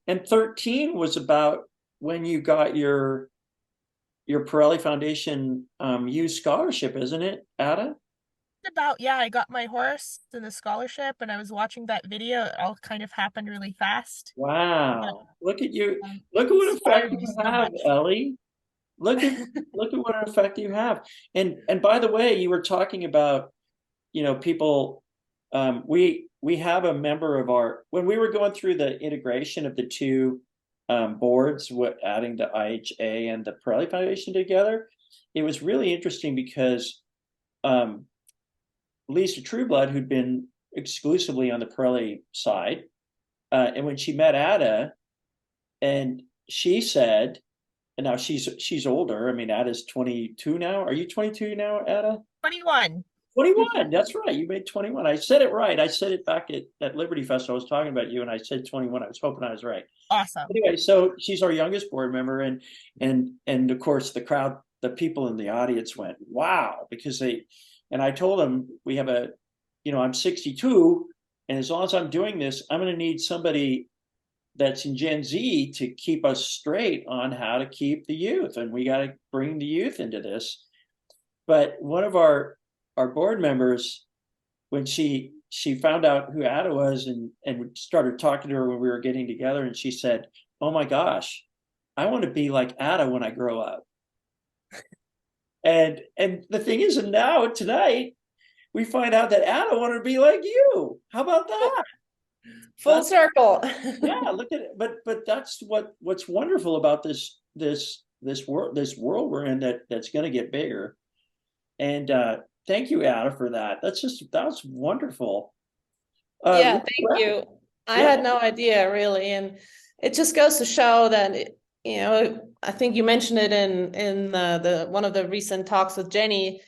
and 13 was about when you got your Parelli Foundation youth scholarship, isn't it, Ada? I got my horse and the scholarship, and I was watching that video. It all kind of happened really fast. Wow. Look at you. Look at what effect you have, Elli. Look at what effect you have. And by the way, you were talking about, people, we have a member of when we were going through the integration of the two boards, adding the IHA and the Parelli Foundation together, it was really interesting because Lisa Trueblood, who'd been exclusively on the Parelli side, and when she met Ada, and she said, and now she's older. I mean, Ada's 22 now. Are you 22 now, Ada? 21. 21. That's right. You made 21. I said it right. I said it back at Liberty Fest. I was talking about you, and I said 21. I was hoping I was right. Awesome. Anyway, so she's our youngest board member, and of course the crowd, the people in the audience went, wow, because And I told him we have I'm 62, and as long as I'm doing this, I'm going to need somebody that's in Gen Z to keep us straight on how to keep the youth, and we got to bring the youth into this. But one of our board members, when she found out who Ada was and started talking to her when we were getting together, and she said, "Oh my gosh, I want to be like Ada when I grow up." And the thing is, and now tonight we find out that Ada wanted to be like you. How about that? Full circle. Yeah, look at it. But that's what's wonderful about this world we're in, that's going to get bigger. And thank you, Ada, for that. That's wonderful. Yeah, thank you. I had no idea, really, and it just goes to show that I think you mentioned it in the one of the recent talks with Jenny,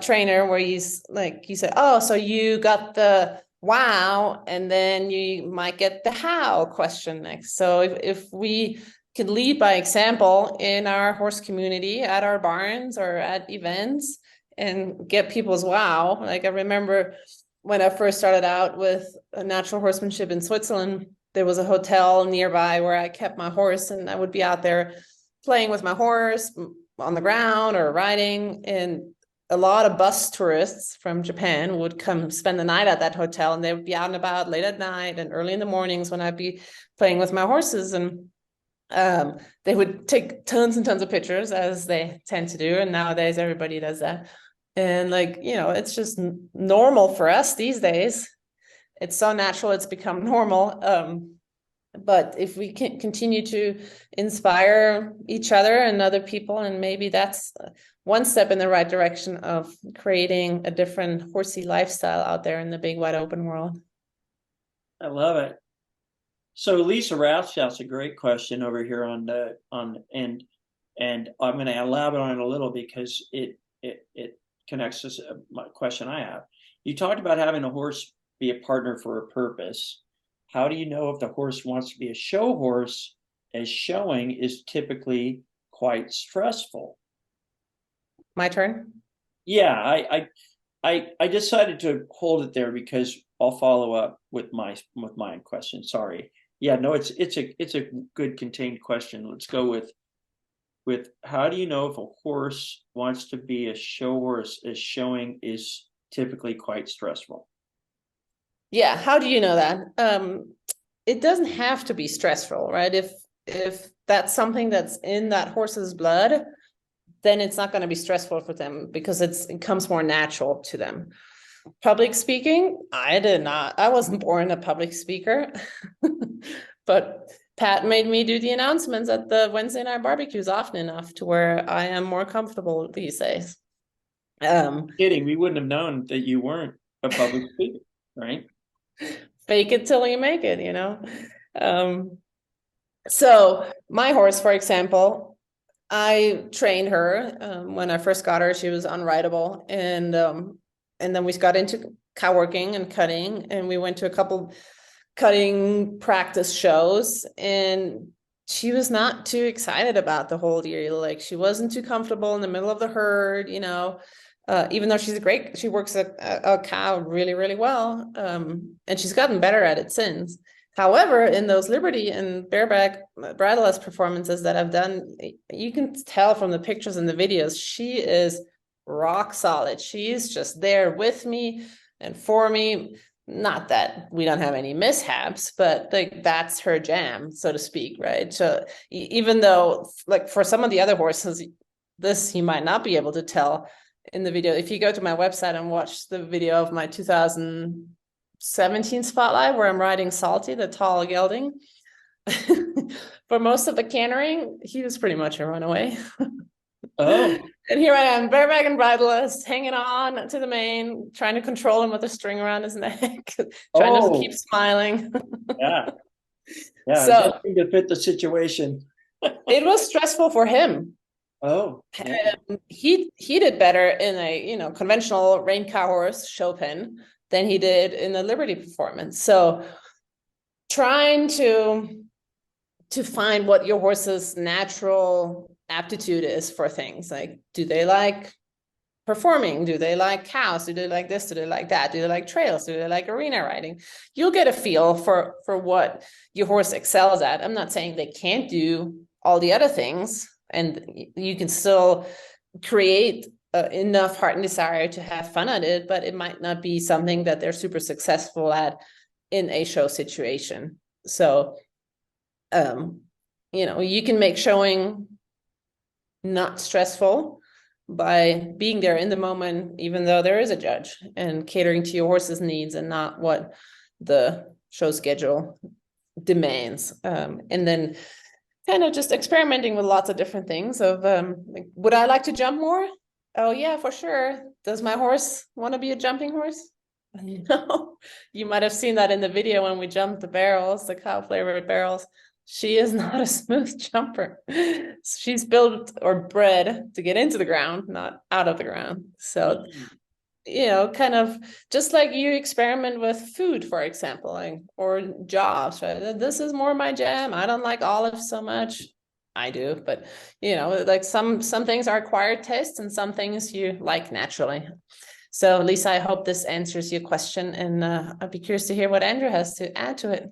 trainer, where you said, "Oh, so you got the wow, and then you might get the how question next." So if we could lead by example in our horse community, at our barns or at events, and get people's wow. Like I remember when I first started out with natural horsemanship in Switzerland, there was a hotel nearby where I kept my horse, and I would be out there playing with my horse on the ground or riding. And a lot of bus tourists from Japan would come spend the night at that hotel, and they would be out and about late at night and early in the mornings when I'd be playing with my horses. And they would take tons and tons of pictures, as they tend to do. And nowadays everybody does that. And it's just normal for us these days. It's so natural, it's become normal. But if we can continue to inspire each other and other people, and maybe that's one step in the right direction of creating a different horsey lifestyle out there in the big wide open world. I love it. So Lisa Roush asked a great question over here and I'm going to elaborate on it a little because it connects to my question I have. You talked about having a horse be a partner for a purpose. How do you know if the horse wants to be a show horse, as showing is typically quite stressful? My turn? Yeah, I decided to hold it there because I'll follow up with my question. Sorry. Yeah, no, it's a good contained question. Let's go with how do you know if a horse wants to be a show horse, as showing is typically quite stressful? Yeah, how do you know that? It doesn't have to be stressful, right? If that's something that's in that horse's blood, then it's not going to be stressful for them because it comes more natural to them. Public speaking, I wasn't born a public speaker, but Pat made me do the announcements at the Wednesday night barbecues often enough to where I am more comfortable these days. Kidding, we wouldn't have known that you weren't a public speaker, right? Fake it till you make it, So my horse, for example, I trained her when I first got her. She was unrideable, and then we got into cow working and cutting, and we went to a couple cutting practice shows, and she was not too excited about the whole deal. Like, she wasn't too comfortable in the middle of the herd, even though she works a cow really, really well. And she's gotten better at it since. However, in those Liberty and bareback bridleless performances that I've done, you can tell from the pictures and the videos, she is rock solid. She's just there with me and for me. Not that we don't have any mishaps, but that's her jam, so to speak, right? So even though, for some of the other horses, this you might not be able to tell in the video. If you go to my website and watch the video of my 2017 spotlight where I'm riding Salty, the tall gelding, for most of the cantering, he was pretty much a runaway. Oh. And here I am, bareback and bridleless, hanging on to the mane, trying to control him with a string around his neck, trying to keep smiling. Yeah. So to fit the situation. It was stressful for him. Oh. Yeah. He did better in a conventional rein cow horse show pen than he did in the Liberty performance. So trying to find what your horse's natural aptitude is for things, like, do they like performing? Do they like cows? Do they like this? Do they like that? Do they like trails? Do they like arena riding? You'll get a feel for what your horse excels at. I'm not saying they can't do all the other things, and you can still create enough heart and desire to have fun at it, but it might not be something that they're super successful at in a show situation. So, you know, you can make showing not stressful by being there in the moment, even though there is a judge, and catering to your horse's needs and not what the show schedule demands. And then kind of just experimenting with lots of different things of, like, would I like to jump more? Oh yeah, for sure. Does my horse want to be a jumping horse? You know, you might have seen that in the video when we jumped the barrels, the cow flavored barrels. She is not a smooth jumper. She's built or bred to get into the ground, not out of the ground. So, you know, kind of just like you experiment with food, for example, like, or jobs, right? This is more my jam. I don't like olives so much. I do, but you know, like some things are acquired tastes and some things you like naturally. So Lisa, I hope this answers your question, and I'd be curious to hear what Andrew has to add to it.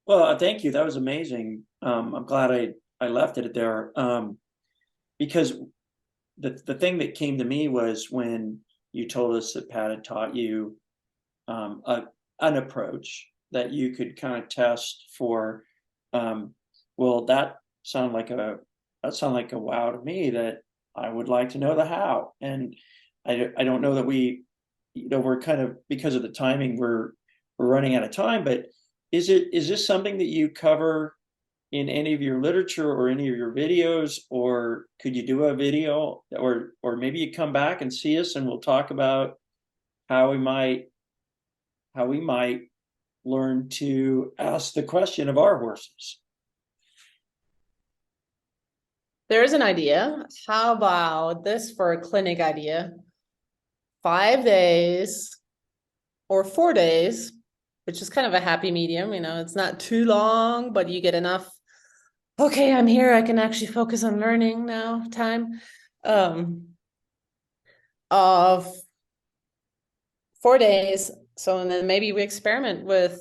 Well, thank you. That was amazing. I'm glad I left it there, because the thing that came to me was when you told us that Pat had taught you an approach that you could kind of test for. Well, that sounded like a wow to me, that I would like to know the how. And I don't know that we're kind of, because of the timing, we're running out of time, but is this something that you cover in any of your literature or any of your videos, or could you do a video, or maybe you come back and see us and we'll talk about how we might learn to ask the question of our horses? There's an idea. How about this for a clinic idea? 5 days or 4 days, which is kind of a happy medium. You know, it's not too long, but you get enough. Okay, I'm here. I can actually focus on learning now. Time of 4 days. So, and then maybe we experiment with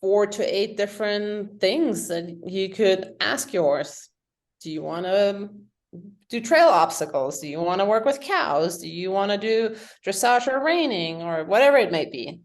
4 to 8 different things that you could ask yours. Do you want to do trail obstacles? Do you want to work with cows? Do you want to do dressage or reining or whatever it may be,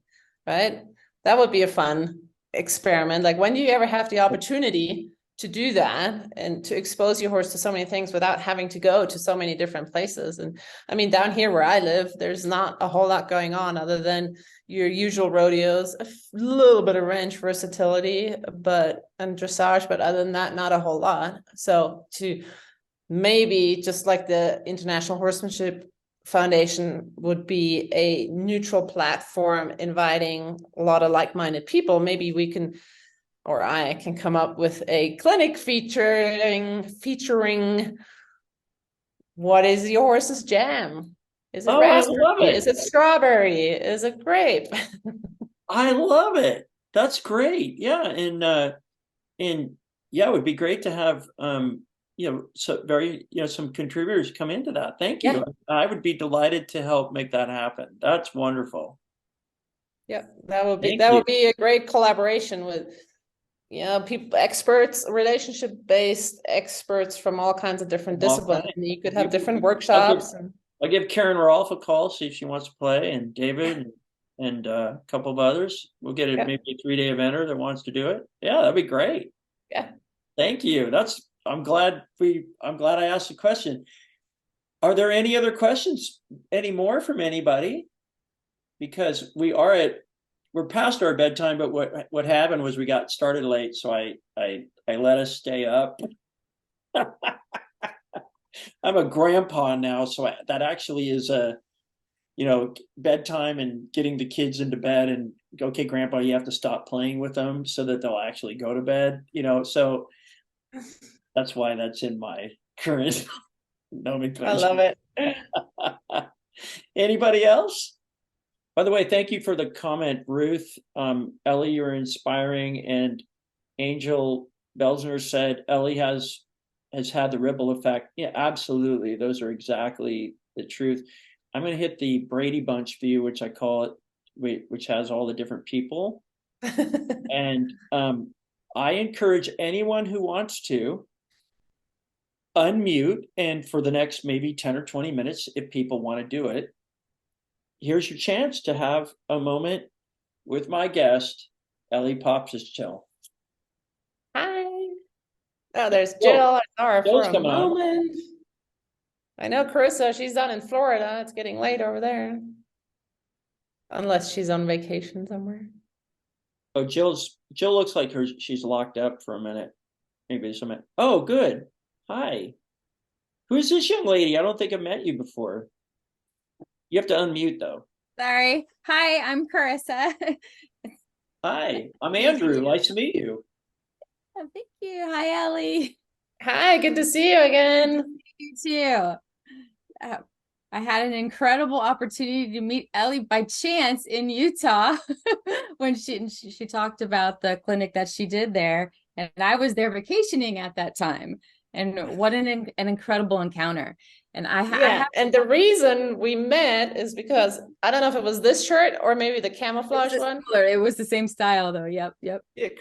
right? That would be a fun experiment. Like, when do you ever have the opportunity to do that and to expose your horse to so many things without having to go to so many different places? And I mean, down here where I live, there's not a whole lot going on other than your usual rodeos, a little bit of ranch versatility, and dressage, but other than that, not a whole lot. So to maybe, just like the International Horsemanship Foundation would be a neutral platform inviting a lot of like-minded people, maybe we can, or I can come up with a clinic featuring what is your horse's jam? Is it raspberry? I love it. Is it strawberry? Is it grape? I love it. That's great. Yeah. And yeah, it would be great to have, some contributors come into that. Thank you. Yeah. I would be delighted to help make that happen. That's wonderful. Yeah, that would be a great collaboration with, people, experts, relationship-based experts from all kinds of different disciplines. And you could have different workshops. I'll give Karen Rolfe a call, see if she wants to play, and David and a couple of others. We'll get maybe a 3-day eventer that wants to do it. Yeah, that'd be great. Yeah. Thank you. I'm glad I asked the question. Are there any other questions anymore from anybody? Because we're past our bedtime, but what happened was we got started late, so I let us stay up. I'm a grandpa now, so that actually is bedtime and getting the kids into bed, and okay, grandpa, you have to stop playing with them so that they'll actually go to bed, so that's why that's in my current nomenclature. I love it. Anybody else? By the way, thank you for the comment, Ruth. Elli, you're inspiring, and Angel Belzner said Elli has has had the ripple effect. Yeah, absolutely. Those are exactly the truth. I'm going to hit the Brady Bunch view, which I call it, which has all the different people. And I encourage anyone who wants to unmute, and for the next maybe 10 or 20 minutes, if people want to do it, here's your chance to have a moment with my guest, Elli Pospischil. Hi. Oh, there's Jill. I saw her Jill's for a coming on. moment. I know Carissa, she's down in Florida. It's getting late over there. Unless she's on vacation somewhere. Oh, Jill looks like she's locked up for a minute. Maybe there's a minute. Oh, good. Hi. Who's this young lady? I don't think I've met you before. You have to unmute though. Sorry. Hi, I'm Carissa. Hi, I'm Andrew. Nice to meet you. Oh, thank you. Hi, Ellie. Hi, good to see you again. You too. I had an incredible opportunity to meet Ellie by chance in Utah when she talked about the clinic that she did there, and I was there vacationing at that time. And what an incredible encounter. And and the reason we met is because I don't know if it was this shirt or maybe the camouflage one. It was the same style though. Yep.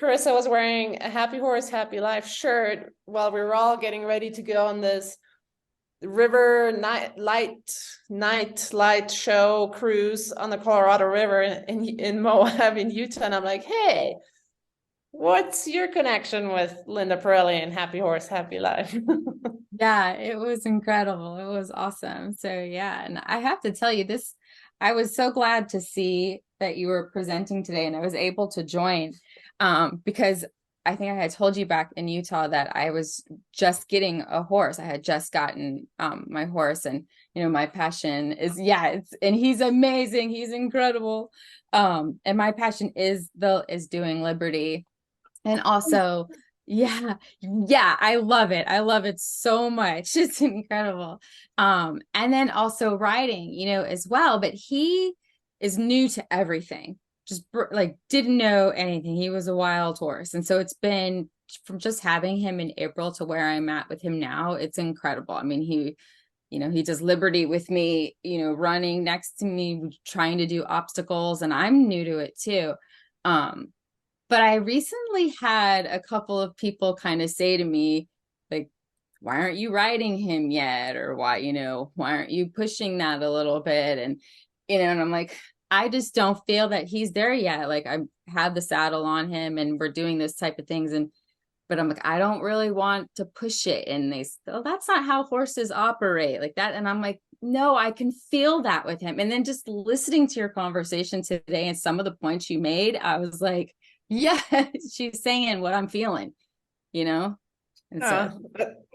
Carissa was wearing a Happy Horse, Happy Life shirt while we were all getting ready to go on this river night light show cruise on the Colorado River in Moab in Utah. And I'm like, hey, what's your connection with Linda Parelli and Happy Horse, Happy Life? Yeah, it was incredible. It was awesome. So yeah, and I have to tell you this, I was so glad to see that you were presenting today and I was able to join because I think I had told you back in Utah that I was just getting a horse. I had just gotten my horse, and my passion is and he's amazing. He's incredible. And my passion is doing Liberty. And also, I love it. I love it so much. It's incredible. And then also riding, as well. But he is new to everything. Just like didn't know anything. He was a wild horse. And so it's been from just having him in April to where I'm at with him now. It's incredible. I mean, he does Liberty with me, running next to me, trying to do obstacles, and I'm new to it too. But I recently had a couple of people kind of say to me, like, why aren't you riding him yet? Or why aren't you pushing that a little bit? And, and I'm like, I just don't feel that he's there yet. Like I have the saddle on him and we're doing this type of things. But I'm like, I don't really want to push it. And they still, that's not how horses operate like that. And I'm like, no, I can feel that with him. And then just listening to your conversation today and some of the points you made, I was like, yeah, she's saying what I'm feeling, And so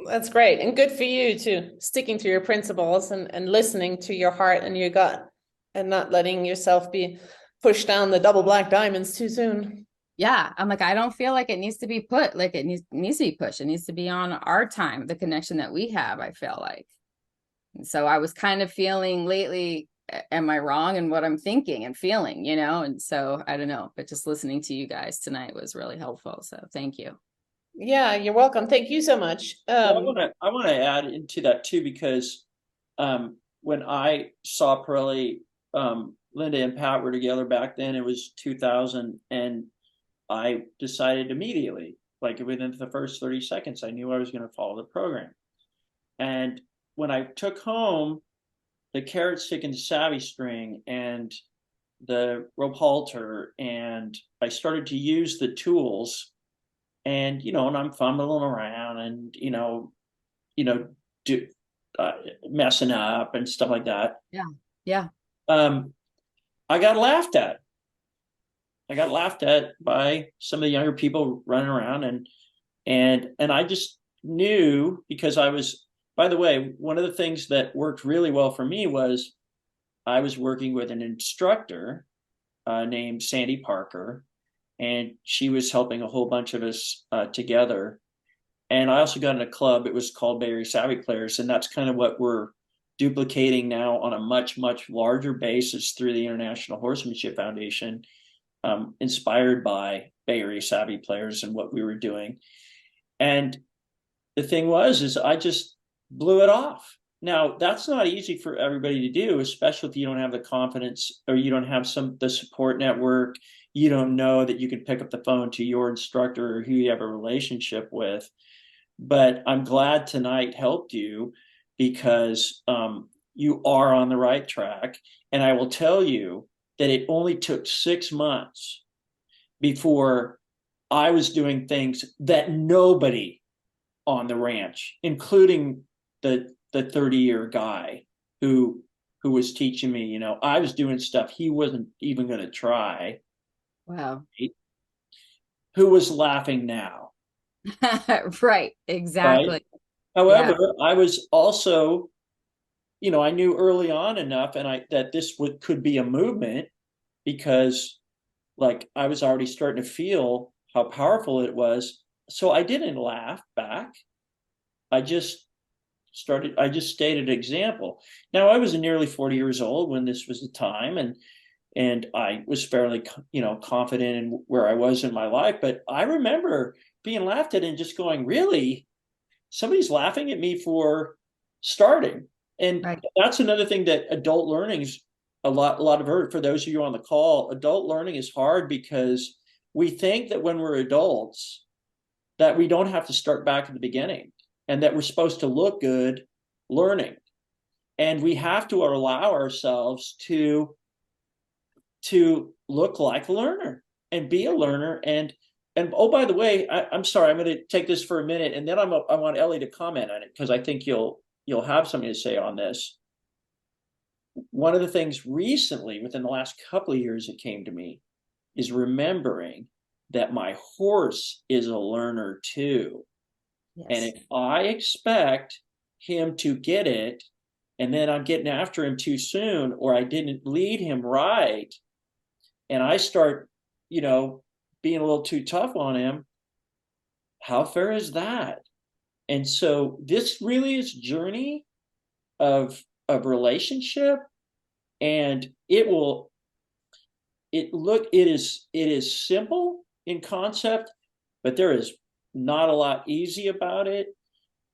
that's great. And good for you to sticking to your principles and listening to your heart and your gut and not letting yourself be pushed down the double black diamonds too soon. Yeah. I'm like, I don't feel like it needs to be put, like it needs to be pushed. It needs to be on our time, the connection that we have, I feel like. And so I was kind of feeling lately, am I wrong in what I'm thinking and feeling, And so I don't know, but just listening to you guys tonight was really helpful. So thank you. Yeah, you're welcome. Thank you so much. I want to add into that too, because when I saw Parelli, Linda and Pat were together back then, it was 2000, and I decided immediately, like within the first 30 seconds, I knew I was going to follow the program. And when I took home the carrot stick and savvy string and the rope halter, and I started to use the tools, and and I'm fumbling around and messing up and stuff like that. Yeah. I got laughed at. I got laughed at by some of the younger people running around, and I just knew, because I was, by the way, one of the things that worked really well for me was I was working with an instructor named Sandy Parker, and she was helping a whole bunch of us together. And I also got in a club. It was called Bay Area Savvy Players, and that's kind of what we're duplicating now on a much, much larger basis through the International Horsemanship Foundation, inspired by Bay Area Savvy Players and what we were doing. And the thing is I just blew it off. Now, that's not easy for everybody to do, especially if you don't have the confidence or you don't have the support network. You don't know that you can pick up the phone to your instructor or who you have a relationship with. But I'm glad tonight helped you, because you are on the right track. And I will tell you that it only took 6 months before I was doing things that nobody on the ranch, including the 30-year guy who was teaching me, I was doing stuff he wasn't even going to try. Wow. Right? Who was laughing now. Right, exactly. Right? However, I was also, I knew early on enough that this could be a movement, because like I was already starting to feel how powerful it was. So I didn't laugh back. I just stated an example. Now, I was nearly 40 years old when this was the time, and I was fairly, confident in where I was in my life. But I remember being laughed at and just going, really? Somebody's laughing at me for starting. And Right. That's another thing that adult learning is a lot of, for those of you on the call, adult learning is hard because we think that when we're adults that we don't have to start back at the beginning and that we're supposed to look good learning. And we have to allow ourselves to look like a learner and be a learner. And oh, by the way, I'm sorry, I'm going to take this for a minute, and then I want Elli to comment on it, because I think you'll have something to say on this. One of the things recently, within the last couple of years, that came to me is remembering that my horse is a learner too. Yes. And if I expect him to get it, and then I'm getting after him too soon, or I didn't lead him right, and I start, being a little too tough on him, how fair is that? And so this really is a journey of relationship, and it is simple in concept, but there is not a lot easy about it.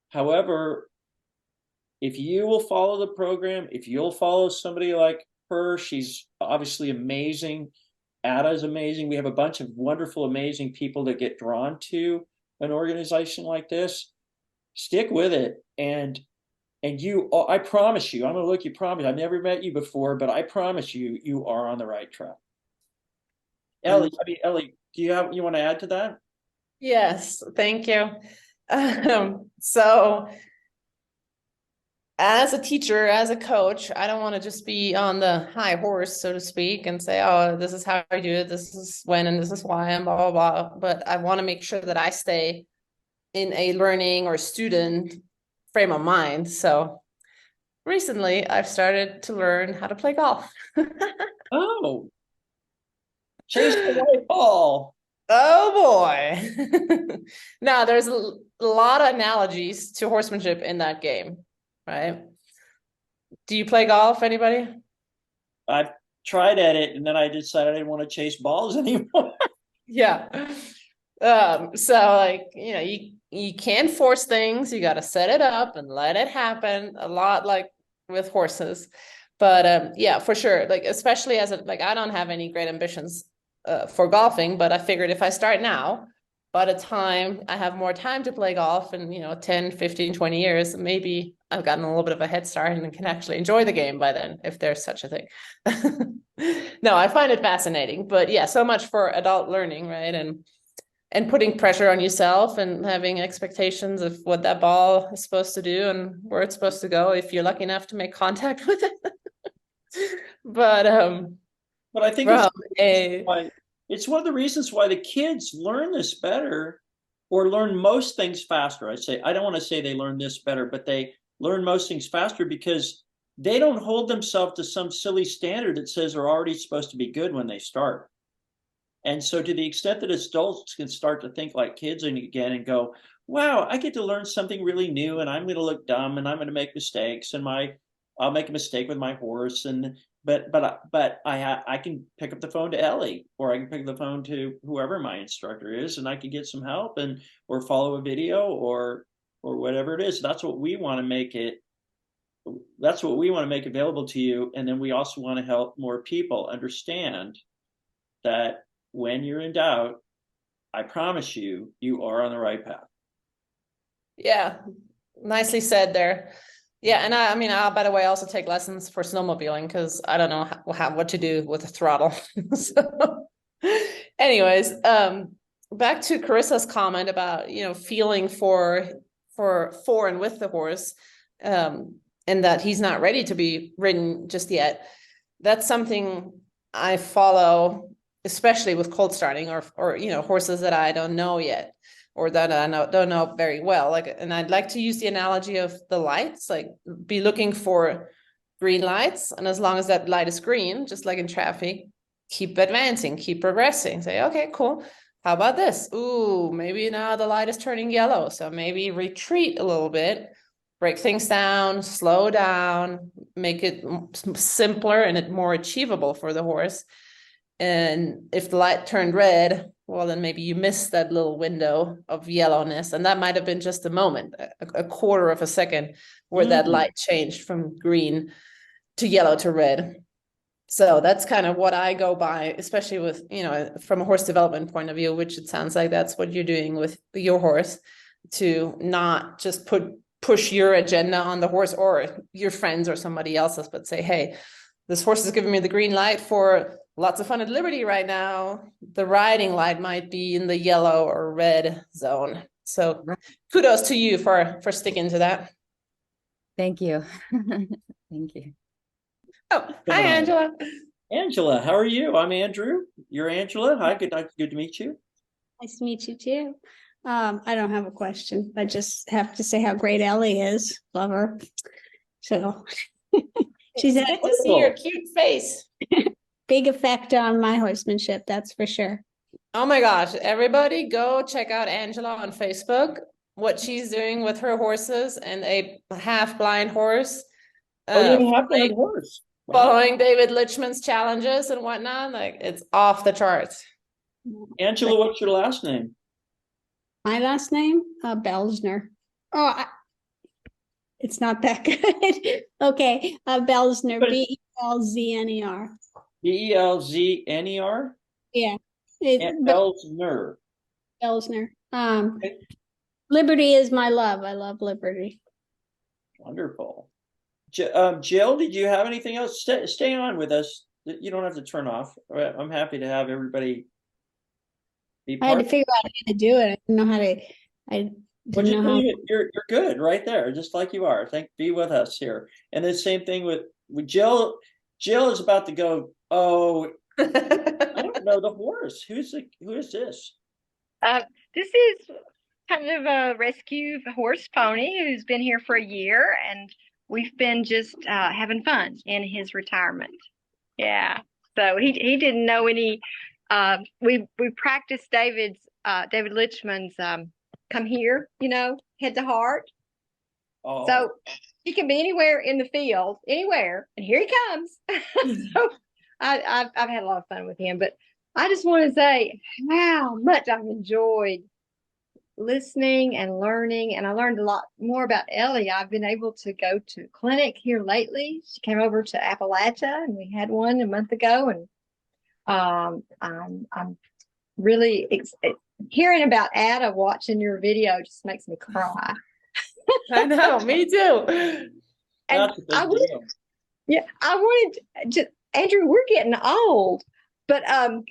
However, if you will follow the program, if you'll follow somebody like her, she's obviously amazing. Ada's amazing. We have a bunch of wonderful, amazing people that get drawn to an organization like this. Stick with it. And I promise you, I'm going to look, you promise, I've never met you before, but I promise you, you are on the right track. Elli, do you want to add to that? Yes, thank you. So as a teacher, as a coach, I don't want to just be on the high horse, so to speak, and say, oh, this is how I do it, this is when, and this is why, and blah, blah, blah. But I want to make sure that I stay in a learning or student frame of mind. So recently I've started to learn how to play golf. Oh, chase the white ball. Oh boy. Now there's a lot of analogies to horsemanship in that game, right? Do you play golf, anybody? I've tried at it, and then I decided I didn't want to chase balls anymore. Yeah. So like, you can't force things, you got to set it up and let it happen, a lot like with horses. But yeah, for sure, like especially as I don't have any great ambitions for golfing, but I figured if I start now, by the time I have more time to play golf in 10, 15, 20 years, maybe I've gotten a little bit of a head start and can actually enjoy the game by then, if there's such a thing. No, I find it fascinating. But yeah, so much for adult learning, right? And putting pressure on yourself and having expectations of what that ball is supposed to do and where it's supposed to go if you're lucky enough to make contact with it. But I think it's one of the reasons why the kids learn this better, or learn most things faster. I don't want to say they learn this better, but they learn most things faster because they don't hold themselves to some silly standard that says they're already supposed to be good when they start. And so to the extent that adults can start to think like kids again and go, wow, I get to learn something really new, and I'm going to look dumb, and I'm going to make mistakes, and I'll make a mistake with my horse, but I can pick up the phone to Elli, or I can pick up the phone to whoever my instructor is, and I can get some help or follow a video or or whatever it is. That's what we want to make it. That's what we want to make available to you. And then we also want to help more people understand that when you're in doubt, I promise you, you are on the right path. Yeah, nicely said there. Yeah, and I mean, I'll, by the way, also take lessons for snowmobiling because I don't know what to do with the throttle. So, anyways, back to Carissa's comment about, you know, feeling for and with the horse, and that he's not ready to be ridden just yet. That's something I follow, especially with cold starting or you know, horses that I don't know yet, or that I don't know very well. Like, and I'd like to use the analogy of the lights, like be looking for green lights. And as long as that light is green, just like in traffic, keep advancing, keep progressing. Say, okay, cool. How about this? Ooh, maybe now the light is turning yellow. So maybe retreat a little bit, break things down, slow down, make it simpler and more achievable for the horse. And if the light turned red, well, then maybe you missed that little window of yellowness. And that might have been just a moment, a quarter of a second, where that light changed from green to yellow to red. So that's kind of what I go by, especially with, you know, from a horse development point of view, which it sounds like that's what you're doing with your horse, to not just push your agenda on the horse or your friends or somebody else's, but say, hey, this horse is giving me the green light for lots of fun at Liberty right now. The riding light might be in the yellow or red zone. So kudos to you for sticking to that. Thank you. Thank you. Oh, hi, Angela. Angela, how are you? I'm Andrew. You're Angela. Hi, good to meet you. Nice to meet you too. I don't have a question. I just have to say how great Elli is. Love her. So she's had Good to see your cute face. big effect on my horsemanship, that's for sure. Oh my gosh, everybody go check out Angela on Facebook, what she's doing with her horses and a half-blind horse. Half-blind horse. Wow. Following David Litchman's challenges and whatnot. Like, it's off the charts. Angela, what's your last name? My last name? Belzner. Oh, it's not that good. Okay, Belzner, Belzner. Belzner? Yeah. Belzner. Belzner. Liberty is my love. I love Liberty. Wonderful. Jill, did you have anything else? Stay on with us. You don't have to turn off. I'm happy to have everybody be part. I had to figure out how to do it. I didn't know how to. I didn't know how. You're good right there, just like you are. Be with us here. And the same thing with Jill. Jill is about to go. Oh, I don't know the horse. Who is this? This is kind of a rescue horse pony who's been here for a year, and we've been just having fun in his retirement. Yeah. So he didn't know any. We practiced David Litchman's come here, you know, head to heart. Oh. So he can be anywhere in the field, anywhere, and here he comes. So I've had a lot of fun with him, but I just want to say how much I've enjoyed listening and learning, and I learned a lot more about Elli. I've been able to go to a clinic here lately. She came over to Appalachia, and we had one a month ago, and I'm really hearing about Ada watching your video just makes me cry. I know, me too. And I wanted to, Andrew, we're getting old, but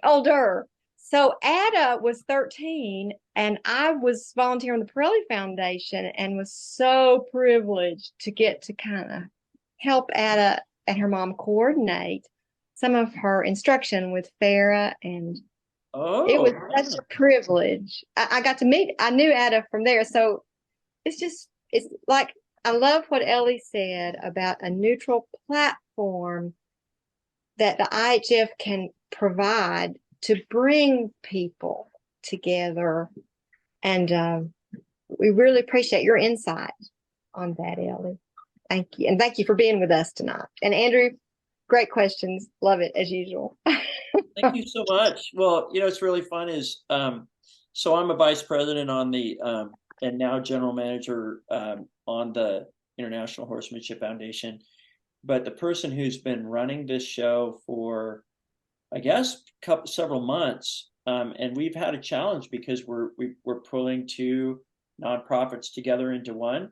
older. So Ada was 13, and I was volunteering with the Parelli Foundation and was so privileged to get to kind of help Ada and her mom coordinate some of her instruction with Farah, and it was such a privilege. I got to meet, I knew Ada from there. So it's like, I love what Elli said about a neutral platform that the IHF can provide to bring people together. And we really appreciate your insight on that, Elli. Thank you. And thank you for being with us tonight. And Andrew, great questions. Love it as usual. Thank you so much. Well, you know, it's really fun is, so I'm a vice president on the and now general manager on the International Horsemanship Foundation. But the person who's been running this show for, I guess, several months, and we've had a challenge because we're pulling two nonprofits together into one.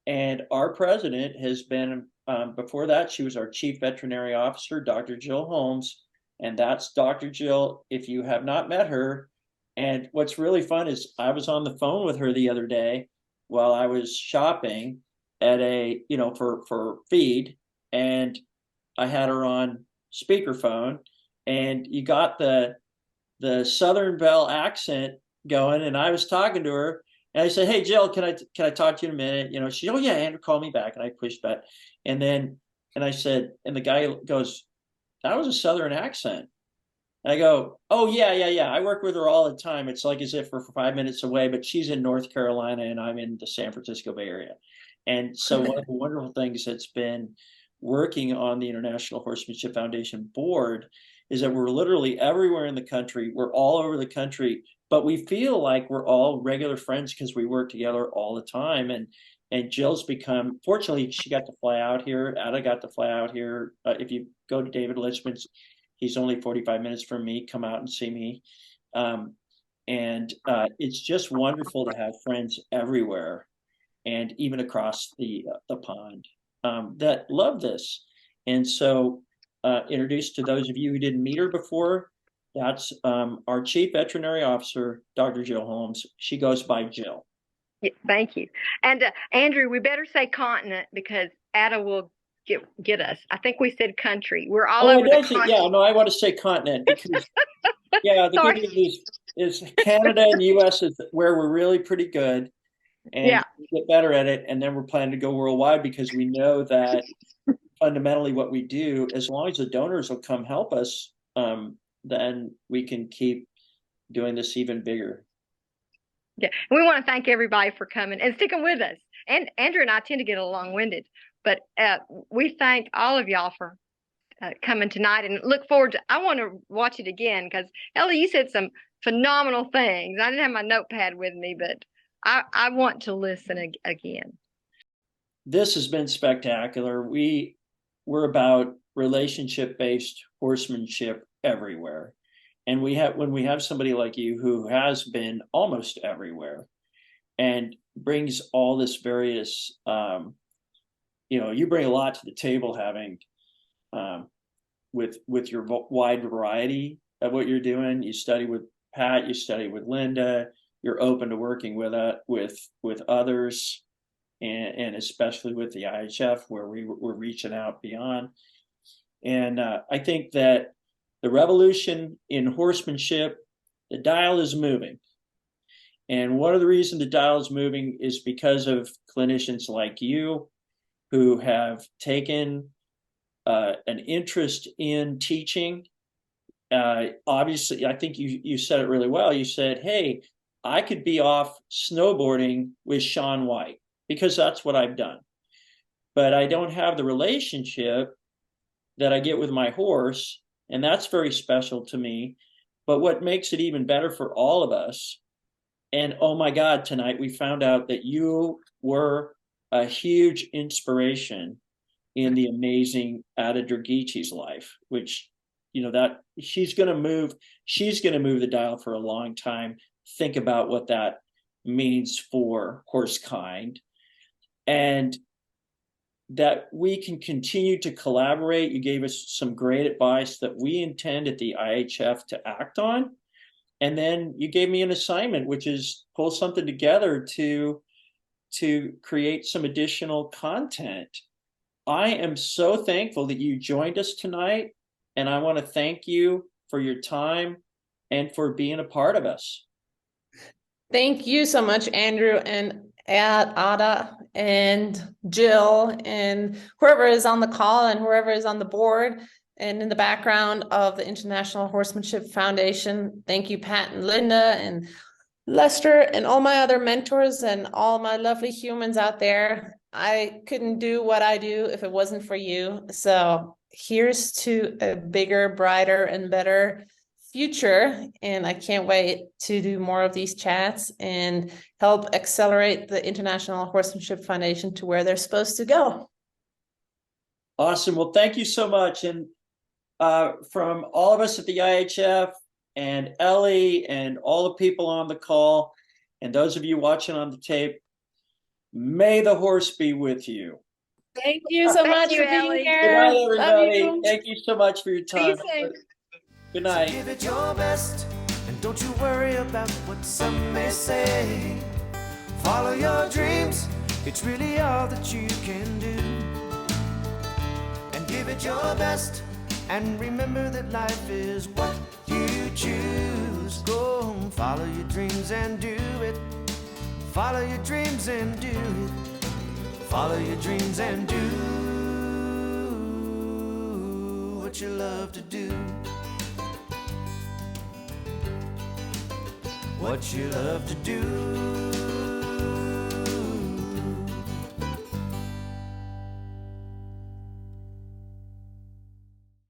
And our president has been, before that, she was our chief veterinary officer, Dr. Jill Holmes. And that's Dr. Jill, if you have not met her. And what's really fun is I was on the phone with her the other day while I was shopping at a, for feed, and I had her on speakerphone, and you got the Southern Belle accent going, and I was talking to her, and I said, "Hey, Jill, can I talk to you in a minute?" She, "Oh yeah, Andrew, call me back." And I pushed back, and I said, and the guy goes, "That was a Southern accent." And I go, "Oh yeah. I work with her all the time. It's like as if we're 5 minutes away, but she's in North Carolina and I'm in the San Francisco Bay Area." And so one of the wonderful things that's been working on the International Horsemanship Foundation board is that we're literally everywhere in the country. We're all over the country, but we feel like we're all regular friends because we work together all the time. And Jill's become, fortunately, she got to fly out here. Ada got to fly out here. If you go to David Lichman's, he's only 45 minutes from me. Come out and see me. It's just wonderful to have friends everywhere, and even across the pond, that love this. And so introduced to those of you who didn't meet her before, that's our chief veterinary officer, Dr. Jill Holmes. She goes by Jill. Yeah, thank you. And Andrew, we better say continent because Ada will get us. I think we said country. We're all over the continent. Yeah, no, I want to say continent because the good news is Canada and US is where we're really pretty good, and we get better at it. And then we're planning to go worldwide because we know that fundamentally what we do, as long as the donors will come help us, then we can keep doing this even bigger. Yeah, and we want to thank everybody for coming and sticking with us. And Andrew and I tend to get a little long-winded, but we thank all of y'all for coming tonight, and look forward to. I want to watch it again because Elli, you said some phenomenal things. I didn't have my notepad with me, but I want to listen again. This has been spectacular. We're about relationship-based horsemanship everywhere. And when we have somebody like you who has been almost everywhere and brings all this various, you bring a lot to the table, having with your wide variety of what you're doing. You study with Pat, you study with Linda, you're open to working with others, and especially with the IHF, where we're reaching out beyond. And I think that the revolution in horsemanship, the dial is moving. And one of the reasons the dial is moving is because of clinicians like you who have taken an interest in teaching. Obviously, I think you said it really well. You said, "Hey, I could be off snowboarding with Shaun White because that's what I've done. But I don't have the relationship that I get with my horse. And that's very special to me. But what makes it even better for all of us, and oh my God, tonight we found out that you were a huge inspiration in the amazing Ada Dragici's life, which, that she's going to move the dial for a long time. Think about what that means for horsekind, and that we can continue to collaborate. You gave us some great advice that we intend at the IHF to act on. And then you gave me an assignment, which is pull something together to create some additional content. I am so thankful that you joined us tonight. And I want to thank you for your time and for being a part of us. Thank you so much, Andrew, and Ada and Jill and whoever is on the call and whoever is on the board and in the background of the International Horsemanship Foundation. Thank you, Pat and Linda and Lester and all my other mentors and all my lovely humans out there. I couldn't do what I do if it wasn't for you. So here's to a bigger, brighter, and better future, and I can't wait to do more of these chats and help accelerate the International Horsemanship Foundation to where they're supposed to go. Awesome. Well, thank you so much. And from all of us at the IHF and Elli and all the people on the call and those of you watching on the tape, may the horse be with you. Thank you so Thank much you, for being Elli. here. Good night, Love everybody. you. Thank you so much for your See you time. soon. Good night. Give it your best, and don't you worry about what some may say. Follow your dreams, it's really all that you can do. And give it your best, and remember that life is what you choose. Go follow your dreams and do it. Follow your dreams and do it. Follow your dreams and do what you love to do. What you love to do.